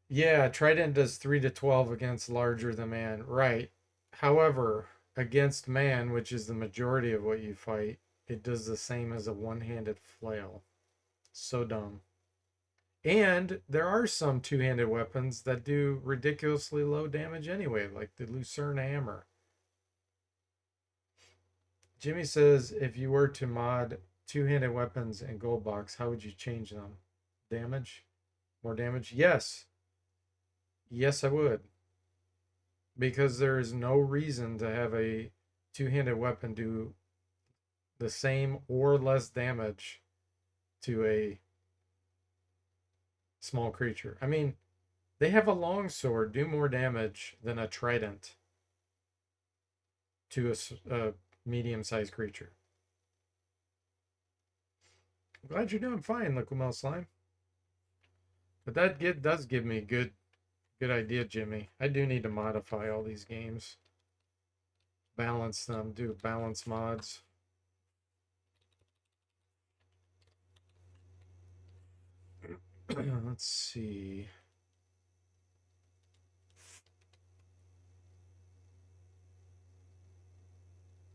Yeah, Trident does 3 to 12 against larger than man. Right. However, against man, which is the majority of what you fight, it does the same as a one-handed flail. So dumb. And there are some two-handed weapons that do ridiculously low damage anyway, like the Lucerne Hammer. Jimmy says, if you were to mod two-handed weapons in Gold Box, how would you change them? Damage? More damage? Yes. Yes, I would. Because there is no reason to have a two-handed weapon do the same or less damage to a small creature. I mean, they have a longsword do more damage than a trident to a medium-sized creature. Glad you're doing fine, Liquimel Slime. But that does give me good idea, Jimmy. I do need to modify all these games. Balance them, do balance mods. Let's see.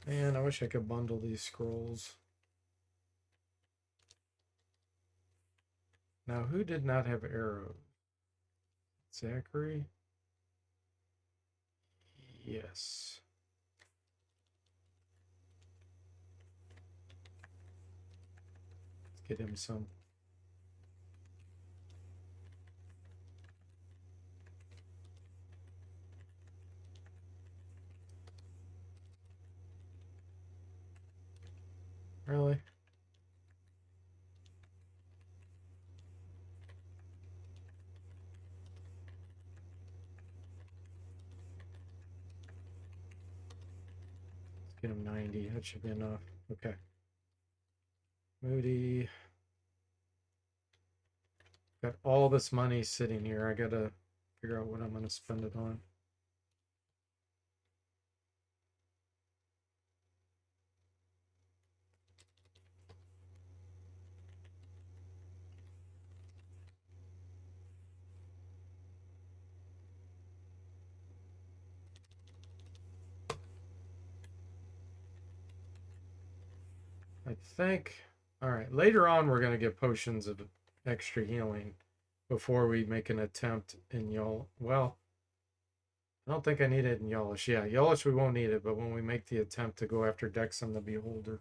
Man, I wish I could bundle these scrolls. Now, who did not have arrows? Zachary? Yes. Let's get him some. Really? Let's get him 90. That should be enough. Okay. Moody. Got all this money sitting here. I gotta figure out what I'm gonna spend it on. I think. All right. Later on, we're gonna get potions of extra healing before we make an attempt in Yol. Well, I don't think I need it in Yolish. Yeah, Yolish we won't need it, but when we make the attempt to go after Dexum the Beholder.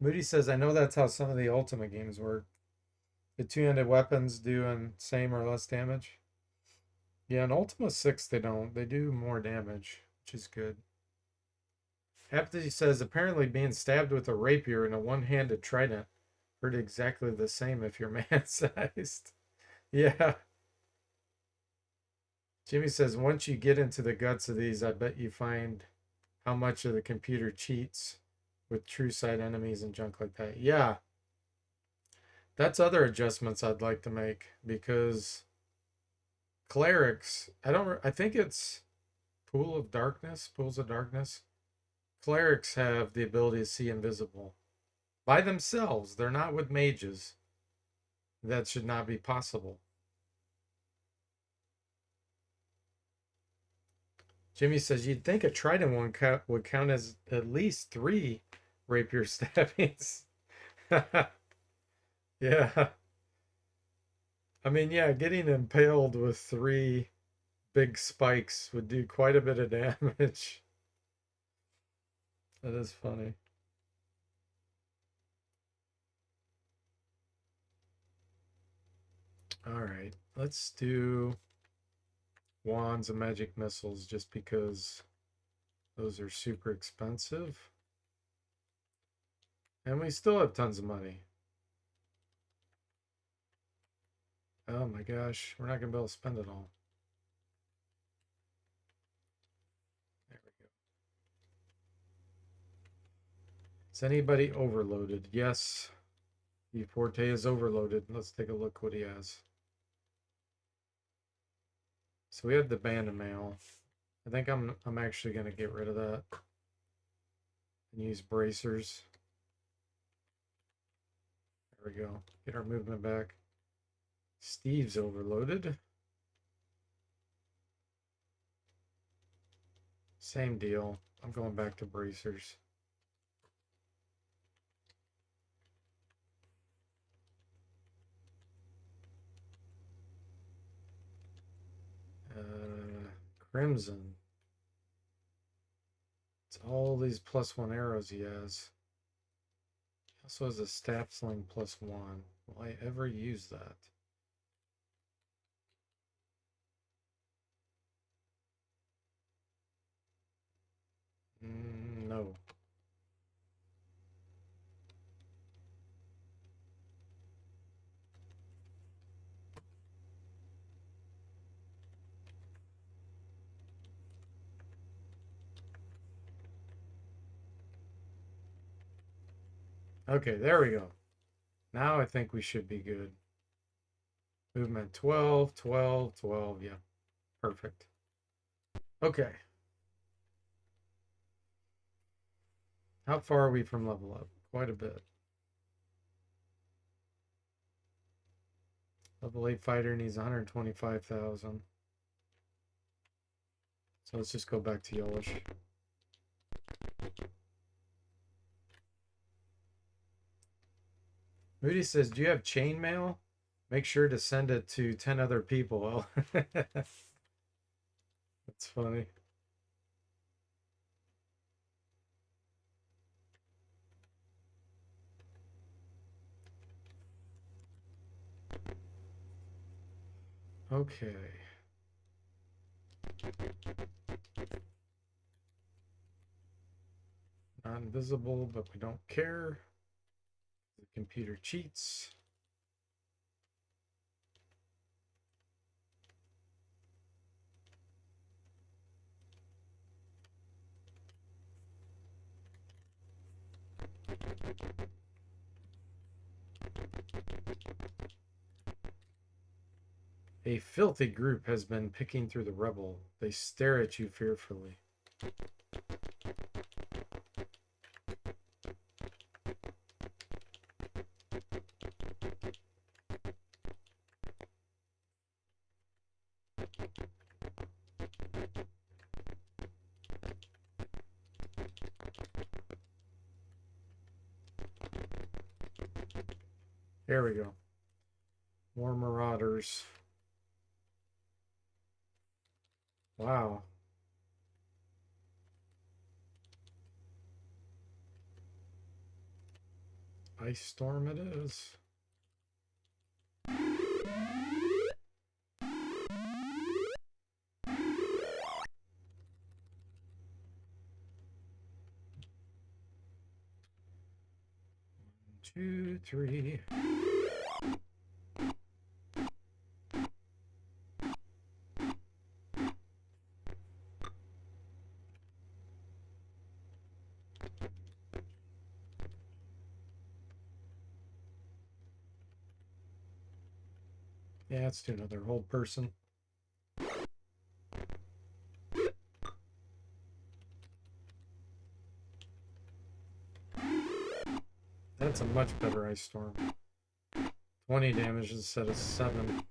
Moody says, I know that's how some of the Ultimate games work. The two-handed weapons doing same or less damage. Yeah, in Ultima 6 they don't. They do more damage, which is good. Apathy says, apparently being stabbed with a rapier and a one-handed trident hurt exactly the same if you're man-sized. Yeah. Jimmy says, once you get into the guts of these, I bet you find how much of the computer cheats with true sight enemies and junk like that. Yeah. That's other adjustments I'd like to make because clerics, I think it's pools of darkness. Clerics have the ability to see invisible by themselves. They're not with mages. That should not be possible. Jimmy says, you'd think a trident one would count as at least 3 rapier stabbings. Yeah. I mean, yeah, getting impaled with 3 big spikes would do quite a bit of damage. That is funny. All right, let's do wands and magic missiles just because those are super expensive. And we still have tons of money. Oh my gosh, we're not going to be able to spend it all. There we go. Is anybody overloaded? Yes. Forte is overloaded. Let's take a look what he has. So we have the bandit mail. I think I'm actually going to get rid of that and use bracers. There we go. Get our movement back. Steve's overloaded. Same deal. I'm going back to bracers. Crimson. It's all these +1 arrows he has. He also has a staff sling +1. Will I ever use that? No. Okay, there we go. Now I think we should be good. Movement 12, 12, 12. Yeah, perfect. Okay. How far are we from level up? Quite a bit. Level 8 fighter needs 125,000. So let's just go back to yellowish. Moody says, do you have chainmail? Make sure to send it to 10 other people. Well, that's funny. Okay. Not invisible, but we don't care. The computer cheats. A filthy group has been picking through the rubble. They stare at you fearfully. There we go. More marauders. Wow. Ice storm it is. Two, three. Yeah, let's do another hold person. That's a much better ice storm. 20 damage instead of 7.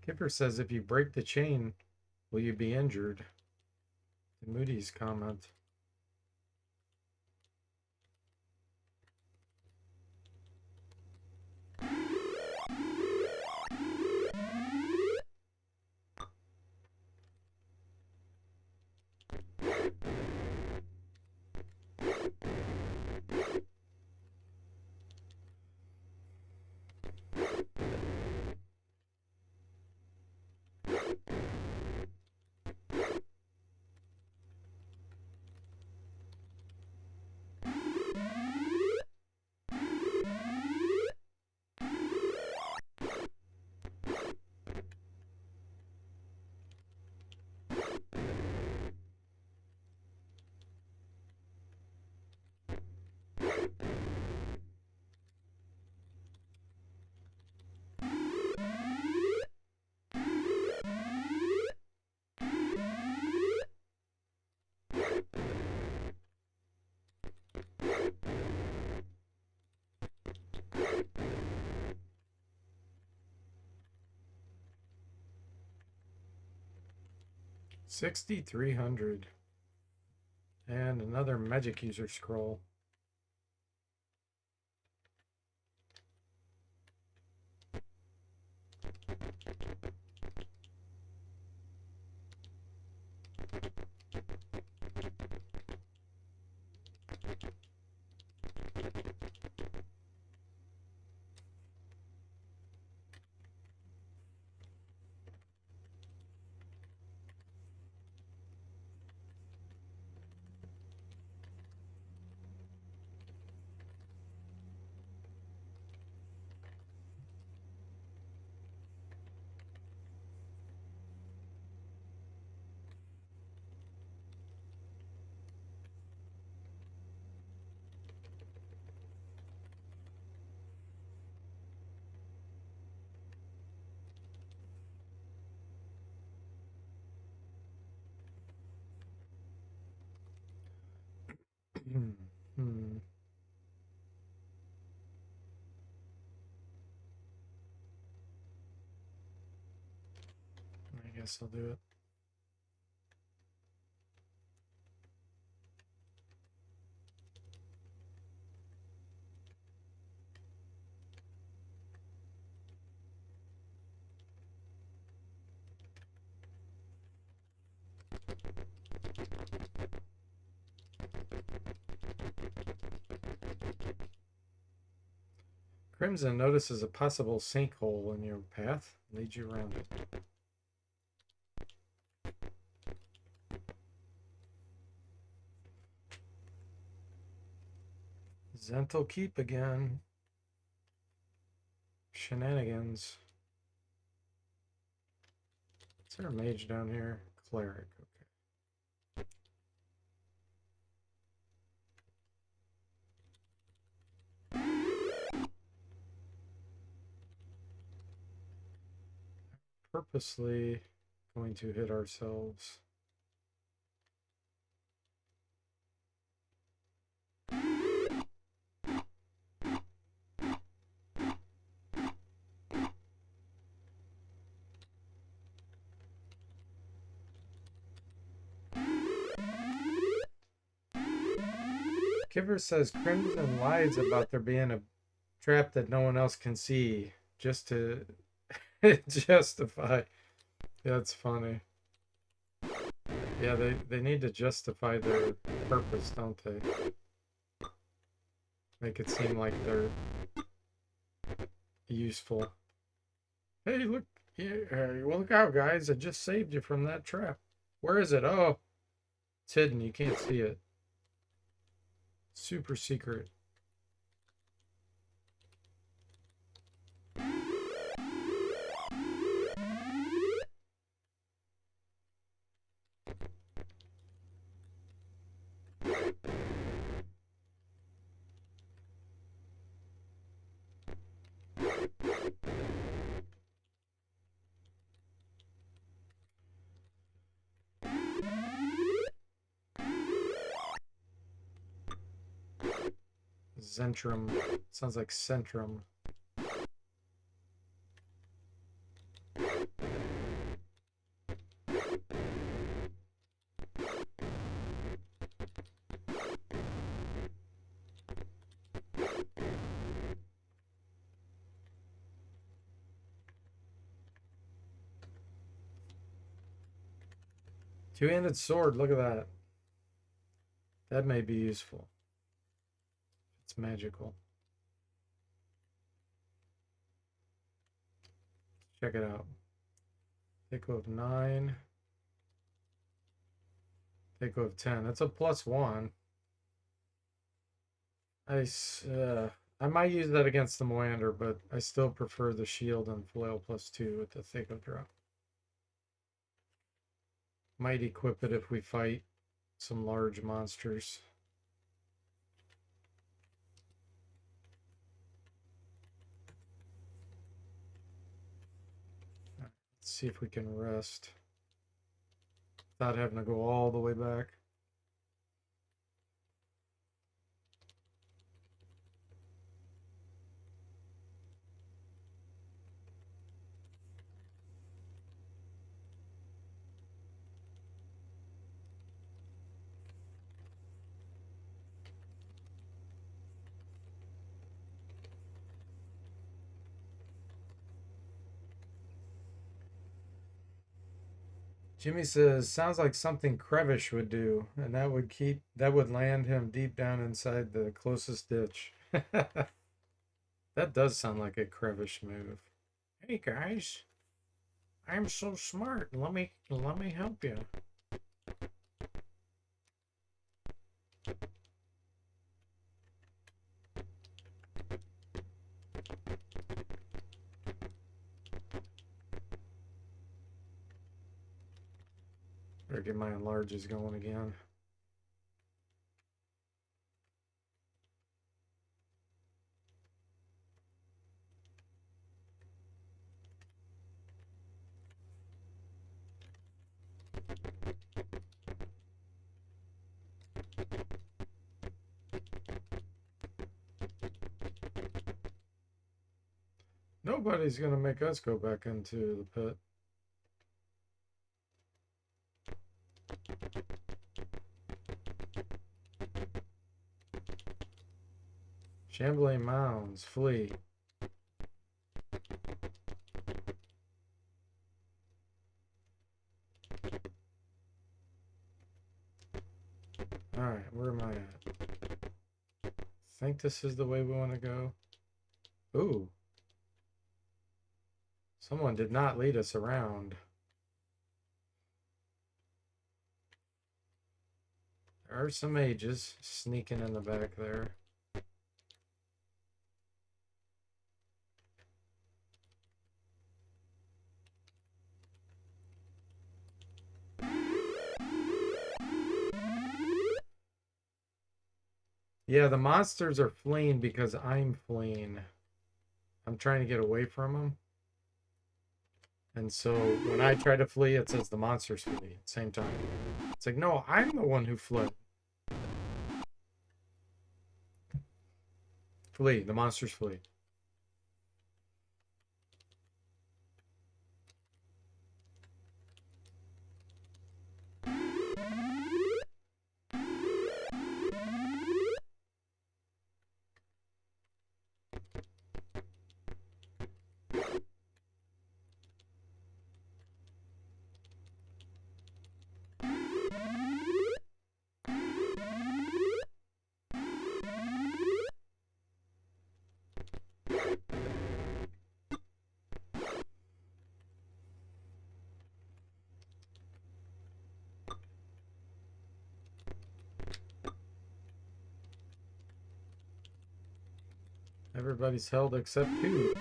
Kipper says, if you break the chain, will you be injured? Moody's comment. $6,300. And another magic user scroll. I guess I'll do it. Crimson notices a possible sinkhole in your path. Lead you around it. Zental Keep again. Shenanigans. Is there a mage down here? Cleric. Purposely going to hit ourselves. Kiver says Crimson lies about there being a trap that no one else can see just to justify. That's funny. Yeah, they need to justify their purpose, don't they? Make it seem like they're useful. Hey, look. Yeah, well, look out, guys. I just saved you from that trap. Where is it? Oh, it's hidden. You can't see it. Super secret. Zentrum. Sounds like Centrum. Two-handed sword. Look at that. That may be useful. It's magical. Check it out. Take of 9. Take of 10. That's a +1. I might use that against the Moander, but I still prefer the shield and flail +2 with the Thako drop. Might equip it if we fight some large monsters. Let's see if we can rest without having to go all the way back. Jimmy says, sounds like something Crevish would do, and that would land him deep down inside the closest ditch. That does sound like a Crevish move. Hey guys, I'm so smart. Let me help you. Better get my enlarges going again. Nobody's gonna make us go back into the pit. Shambling mounds, flee. Alright, where am I at? Think this is the way we want to go. Ooh. Someone did not lead us around. There are some mages sneaking in the back there. Yeah, the monsters are fleeing because I'm fleeing. I'm trying to get away from them. And so when I try to flee, it says the monsters flee at the same time. It's like, no, I'm the one who fled. Flee. The monsters flee. Everybody's held except two.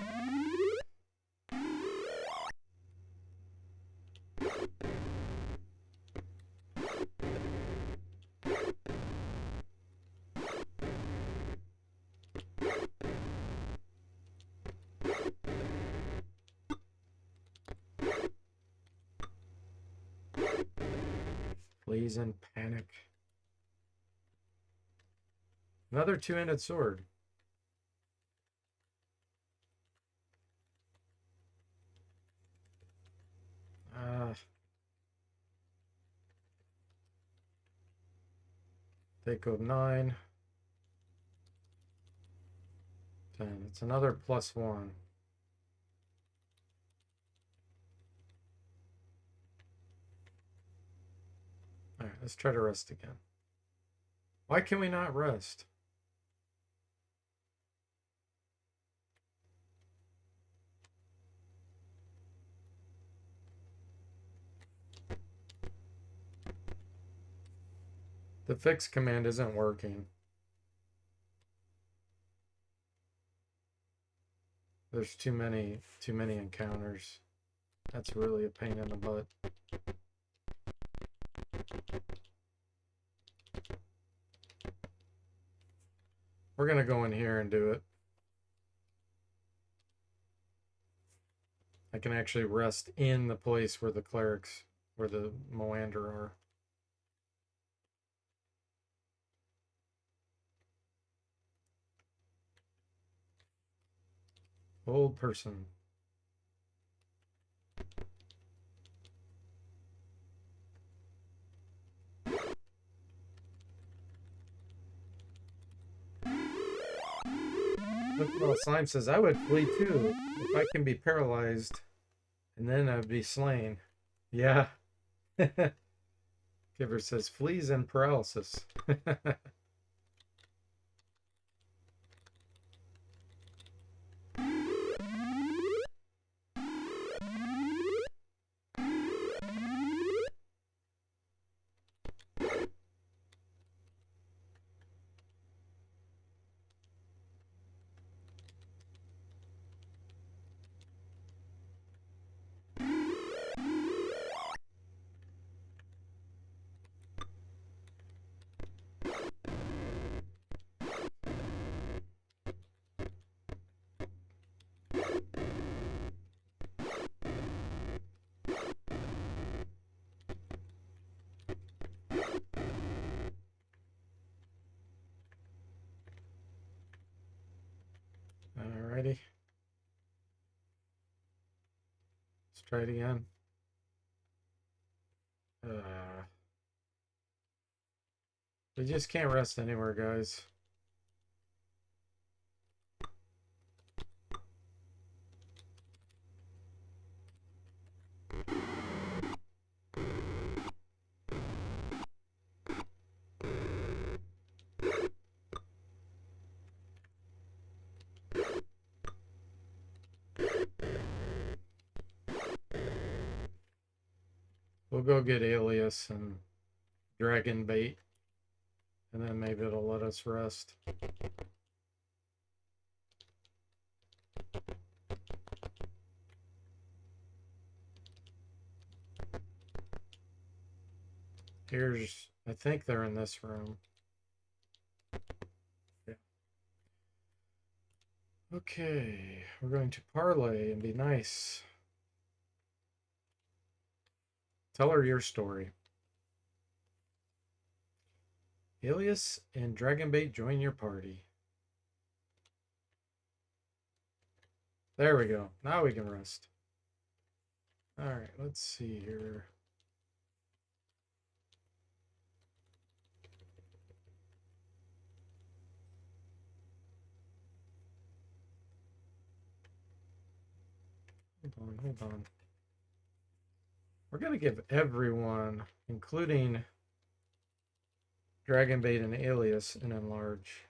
Flees in panic. Another two-handed sword. Take code 9. 10. It's another +1. Alright, let's try to rest again. Why can we not rest? The fix command isn't working. There's too many encounters. That's really a pain in the butt. We're gonna go in here and do it. I can actually rest in the place where the clerics, where the Moander are. Old person. Look, well, Slime says, I would flee too if I can be paralyzed, and then I'd be slain. Yeah. Giver says, fleas and paralysis. Alrighty. Try it again. Uh, we just can't rest anywhere, guys. We'll go get Alias and Dragon Bait, and then maybe it'll let us rest. Here's, I think they're in this room. Yeah. Okay, we're going to parlay and be nice. Tell her your story. Alias and Dragonbait join your party. There we go. Now we can rest. Alright, let's see here. Hold on. We're going to give everyone, including Dragonbait and Alias, an enlarge.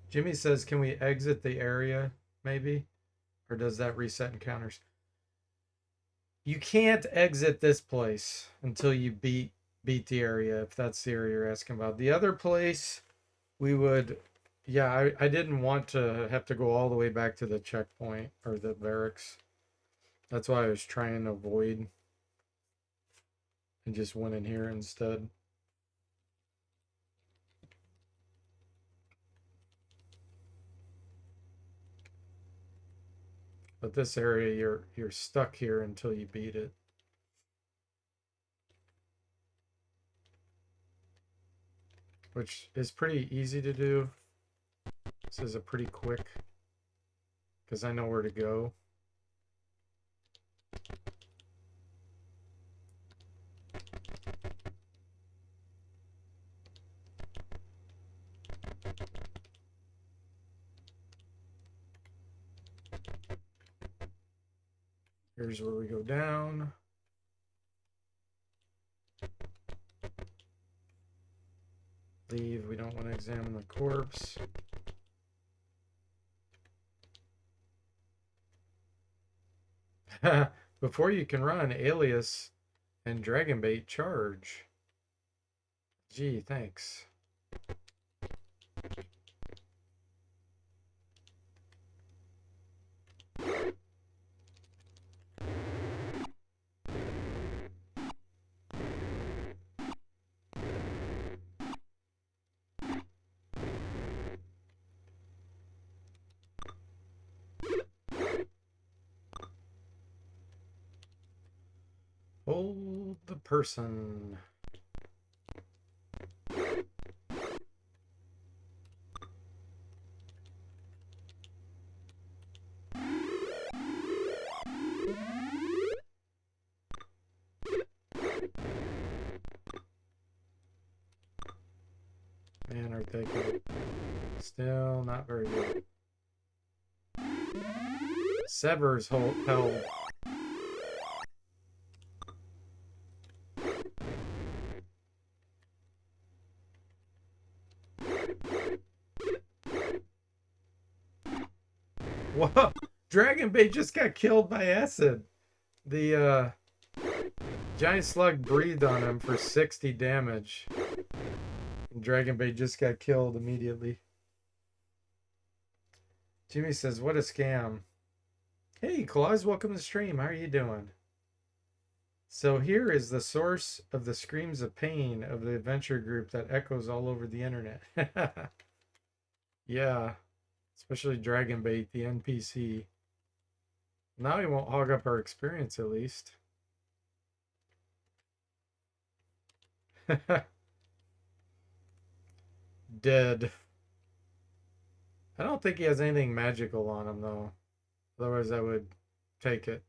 Jimmy says, can we exit the area, maybe? Or does that reset encounters? You can't exit this place until you beat the area, if that's the area you're asking about. The other place, we would... Yeah, I didn't want to have to go all the way back to the checkpoint, or the barracks. That's why I was trying to avoid, and just went in here instead. But this area, you're stuck here until you beat it. Which is pretty easy to do. This is a pretty quick, because I know where to go. Here's where we go down. Leave, we don't want to examine the corpse. Before you can run, Alias and Dragonbait charge. Gee, thanks. Hold the person. Man, are they good? Still not very good. Severs held. Whoa! Dragonbait just got killed by acid. The giant slug breathed on him for 60 damage. And Dragonbait just got killed immediately. Jimmy says, what a scam. Hey, Claus, welcome to the stream. How are you doing? So here is the source of the screams of pain of the adventure group that echoes all over the internet. Yeah, especially Dragonbait, the NPC. Now he won't hog up our experience, at least. Dead. I don't think he has anything magical on him though. Otherwise, I would take it.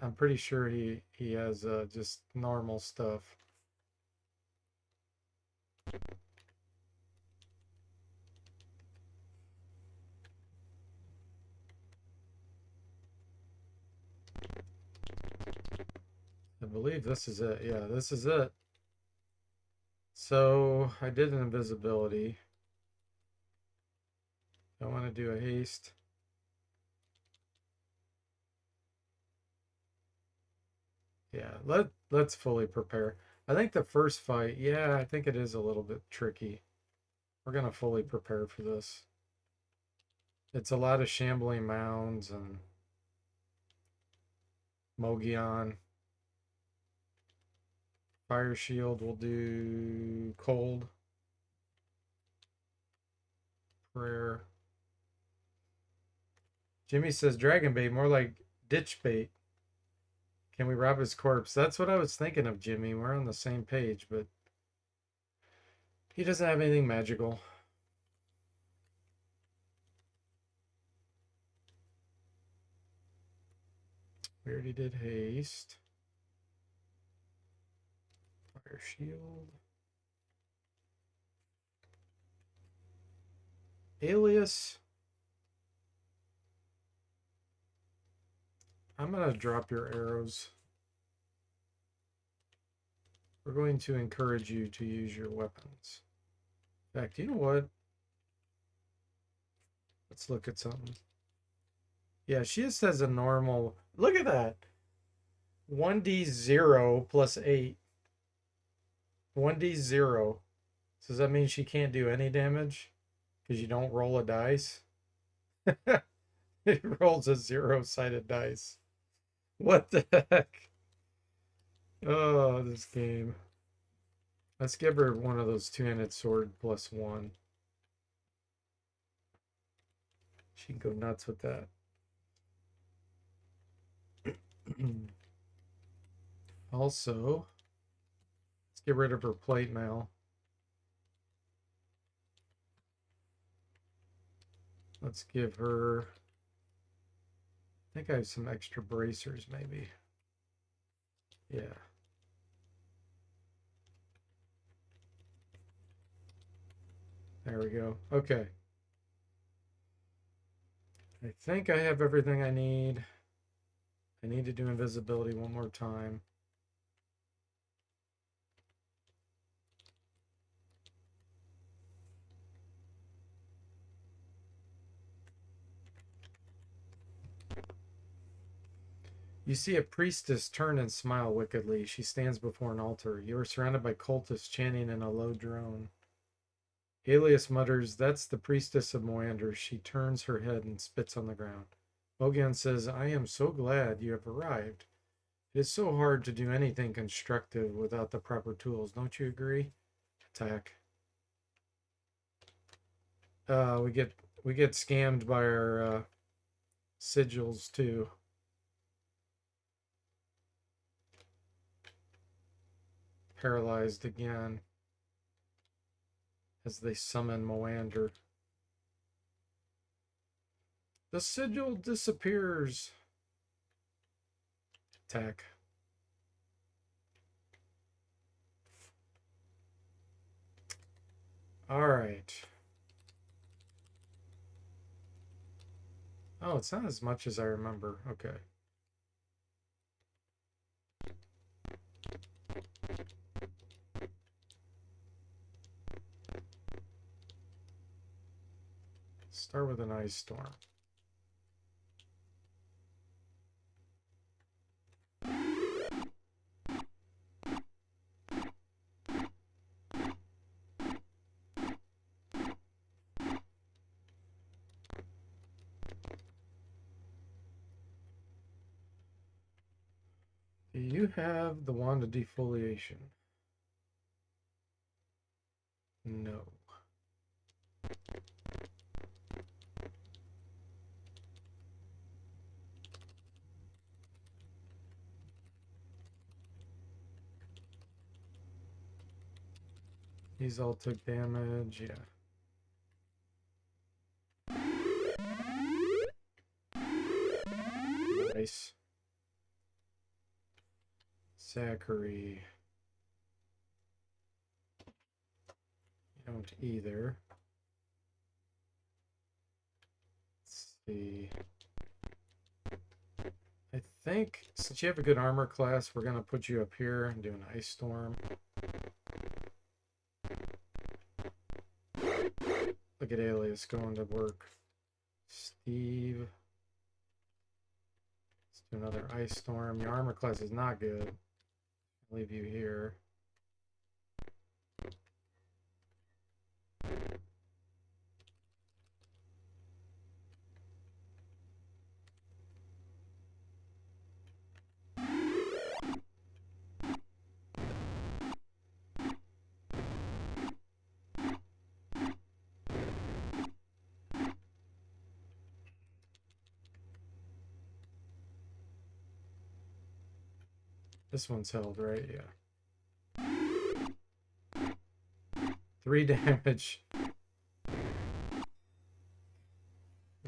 I'm pretty sure he has just normal stuff. I believe this is it. Yeah, this is it. So I did an invisibility. I want to do a haste. Yeah, let's fully prepare. I think the first fight, yeah, I think it is a little bit tricky. We're gonna fully prepare for this. It's a lot of shambling mounds and Mogion. Fire shield will do cold. Prayer. Jimmy says dragon bait, more like ditch bait. Can we rob his corpse? That's what I was thinking of, Jimmy. We're on the same page, but he doesn't have anything magical. We already did haste. Fire shield. Alias. I'm going to drop your arrows. We're going to encourage you to use your weapons. In fact, you know what? Let's look at something. Yeah, she just has a normal. Look at that. 1d0 plus 8. 1d0. So does that mean she can't do any damage? Because you don't roll a dice? It rolls a 0-sided dice. What the heck? Oh, this game. Let's give her one of those two-handed sword plus 1. She can go nuts with that. Also, let's get rid of her plate mail. Let's give her, I think I have some extra bracers maybe. Yeah. There we go. Okay. I think I have everything I need. I need to do invisibility one more time. You see a priestess turn and smile wickedly. She stands before an altar. You are surrounded by cultists chanting in a low drone. Alias mutters, "That's the priestess of Moander." She turns her head and spits on the ground. Mogan says, "I am so glad you have arrived. It is so hard to do anything constructive without the proper tools. Don't you agree?" Attack. We get scammed by our sigils too. Paralyzed again as they summon Moander. The sigil disappears. Attack. All right. Oh, it's not as much as I remember. Okay. Start with an ice storm. Do you have the wand of defoliation? No. These all took damage, yeah. Nice. Zachary. You don't either. Let's see. I think since you have a good armor class, we're going to put you up here and do an ice storm. Look at Alias going to work. Steve. Let's do another ice storm. Your armor class is not good. I'll leave you here. This one's held, right? Yeah. 3 damage.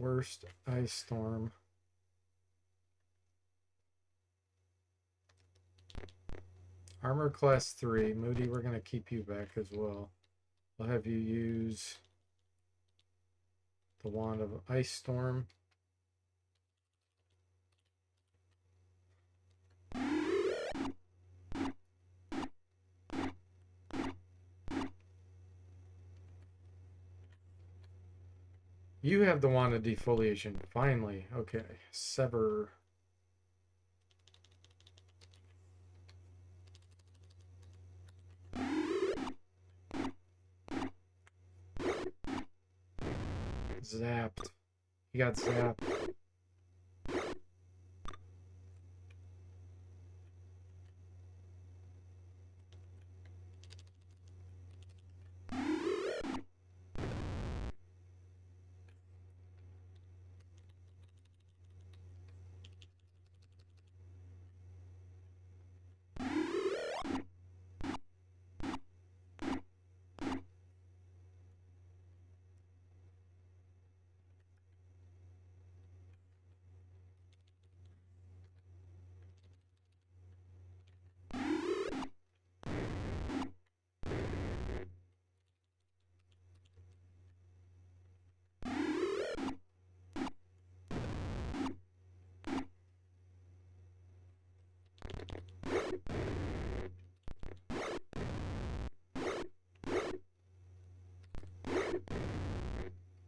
Worst ice storm. Armor class 3. Moody, we're going to keep you back as well. We'll have you use the wand of ice storm. You have the wand of defoliation. Finally. Okay. Sever. Zapped. He got zapped.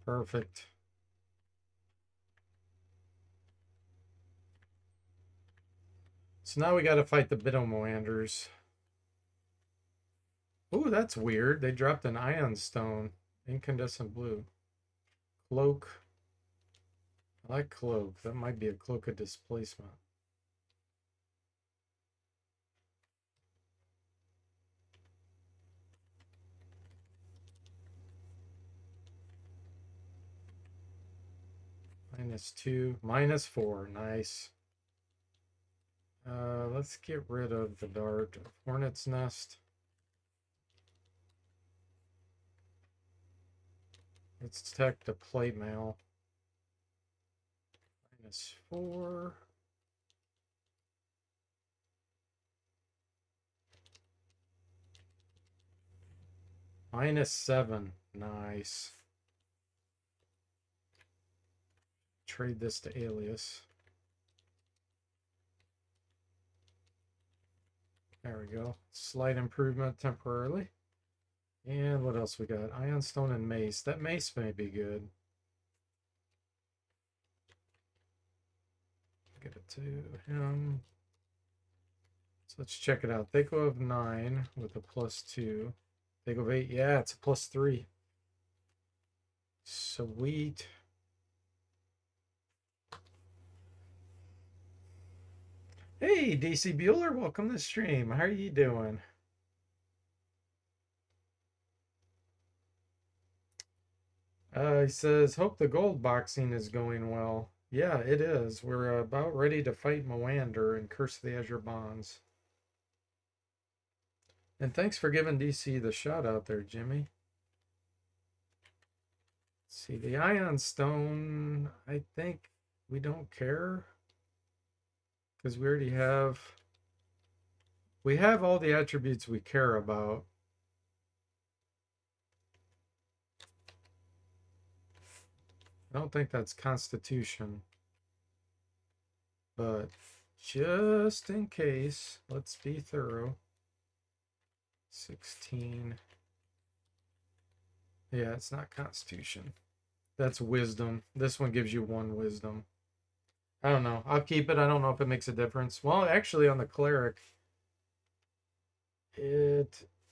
Perfect. So now we got to fight the Bitomoanders. Ooh, that's weird. They dropped an ion stone. Incandescent blue. Cloak. I like cloak. That might be a cloak of displacement. -2. -4. Nice. Let's get rid of the dart of Hornet's Nest. Let's detect the plate mail. -4. -7. Nice. Trade this to Alias. There we go. Slight improvement temporarily. And what else we got? Ion Stone and Mace. That Mace may be good. Get it to him. So let's check it out. They go of 9 with a +2. They go of 8. Yeah, it's a +3. Sweet. Hey, DC Bueller, welcome to the stream. How are you doing? He says, hope the gold boxing is going well. Yeah, it is. We're about ready to fight Moander and Curse of the Azure Bonds. And thanks for giving DC the shout out there, Jimmy. Let's see, the Ion Stone, I think we don't care because we already have all the attributes we care about. I don't think that's Constitution, but just in case, let's be thorough. 16. Yeah, it's not Constitution. That's Wisdom. This one gives you 1 Wisdom. I don't know. I'll keep it. I don't know if it makes a difference. Well, actually, on the Cleric,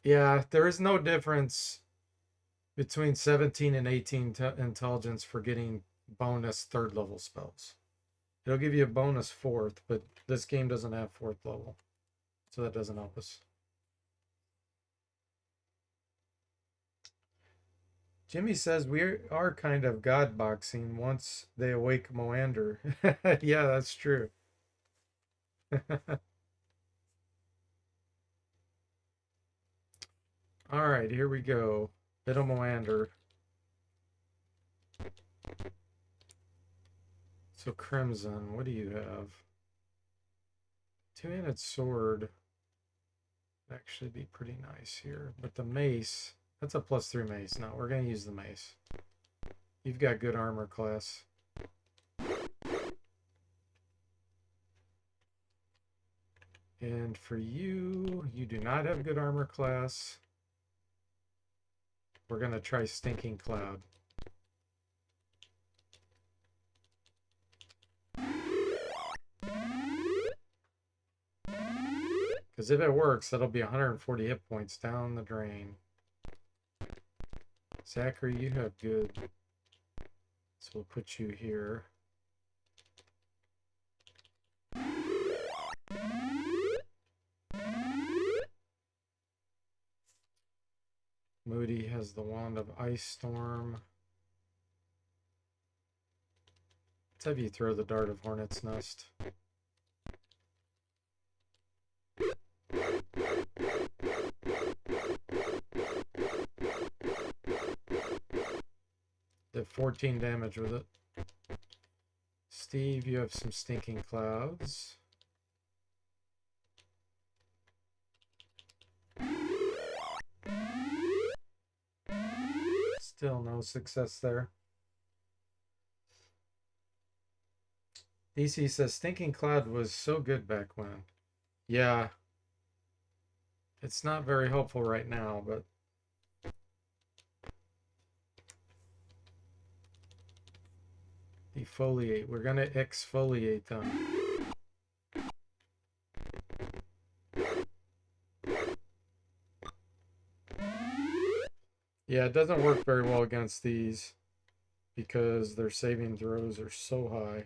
yeah, there is no difference between 17 and 18 intelligence for getting bonus 3rd level spells. It'll give you a bonus 4th, but this game doesn't have 4th level, so that doesn't help us. Jimmy says we are kind of god boxing once they awake Moander. Yeah, that's true. All right, here we go. Bit of Moander. So Crimson, what do you have? 2-handed sword. Actually be pretty nice here. But the mace, that's a +3 mace. No, we're going to use the mace. You've got good armor class. And for you, you do not have good armor class. We're going to try Stinking Cloud. Because if it works, that'll be 140 hit points down the drain. Zachary, you have good. So we'll put you here. Moody has the Wand of Ice Storm. Let's have you throw the Dart of Hornet's Nest. Did 14 damage with it. Steve, you have some Stinking Clouds. Still no success there. DC says Stinking Cloud was so good back when. Yeah. It's not very helpful right now, but defoliate. We're gonna exfoliate them. Yeah, it doesn't work very well against these because their saving throws are so high.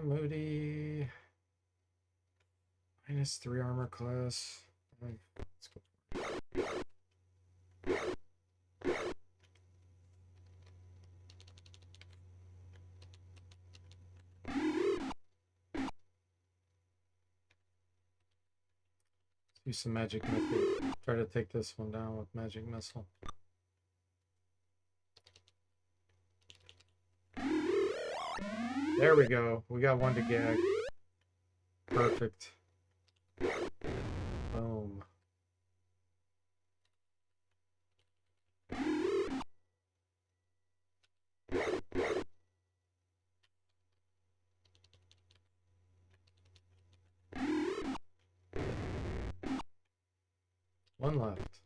Moody. -3 armor class. Let's go. Use some magic missile. Try to take this one down with magic missile. There we go. We got one to gag. Perfect. Boom. One left.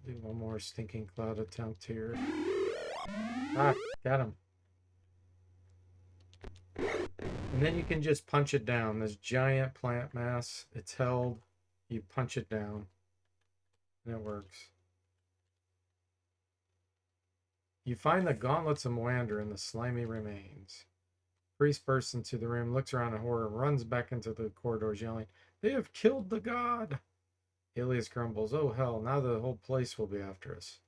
Do one more Stinking Cloud attempt here. Ah, got him. And then you can just punch it down. This giant plant mass, it's held. You punch it down. And it works. You find the gauntlets of Moander in the slimy remains. Priest bursts into the room, looks around in horror, and runs back into the corridors, yelling, "They have killed the god!" Alias grumbles, "Oh hell, now the whole place will be after us."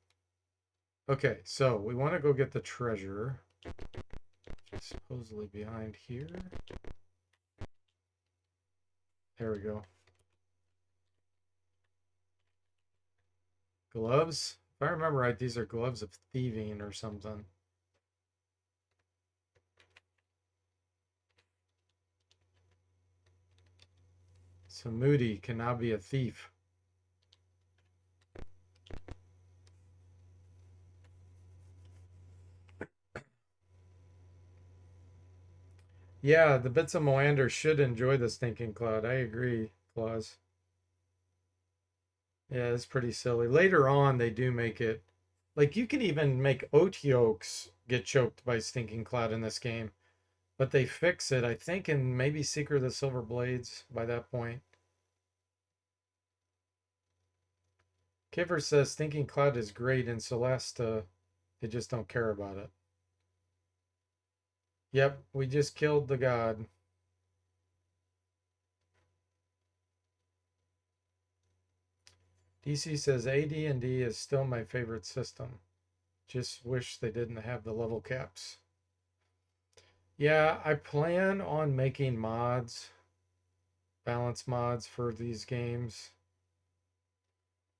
Okay, so we want to go get the treasure. Which is supposedly behind here. There we go. Gloves? If I remember right, these are gloves of thieving or something. So Moody can now be a thief. Yeah, the bits of Moander should enjoy the stinking cloud. I agree, Claus. Yeah, it's pretty silly. Later on, they do make it like you can even make oat yolks get choked by stinking cloud in this game, but they fix it, I think, in maybe Secret of the Silver Blades by that point. Kivers says stinking cloud is great in Celeste. They just don't care about it. Yep, we just killed the god. DC says AD&D is still my favorite system. Just wish they didn't have the level caps. Yeah, I plan on making mods, balance mods for these games.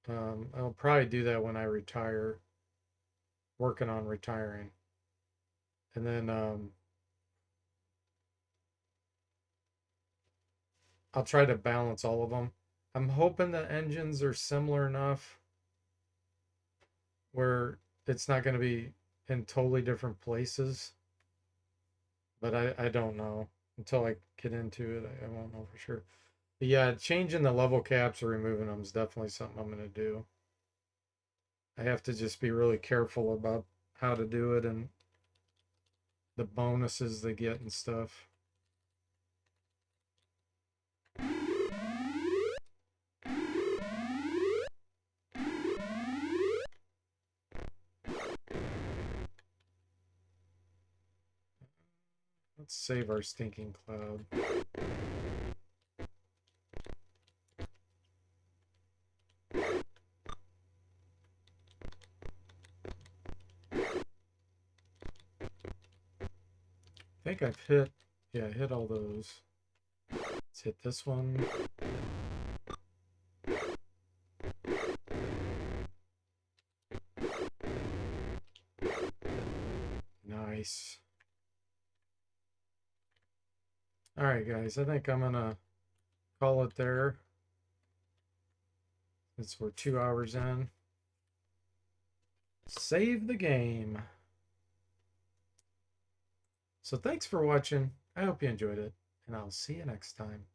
I'll probably do that when I retire, working on retiring. And then I'll try to balance all of them. I'm hoping the engines are similar enough where it's not going to be in totally different places. But I don't know. Until I get into it, I won't know for sure. But yeah, changing the level caps or removing them is definitely something I'm going to do. I have to just be really careful about how to do it and the bonuses they get and stuff. Let's save our stinking cloud. I think I've hit, yeah, I hit all those. Let's hit this one. Nice. All right, guys, I think I'm gonna call it there. Since we're 2 hours in. Save the game. So thanks for watching. I hope you enjoyed it, and I'll see you next time.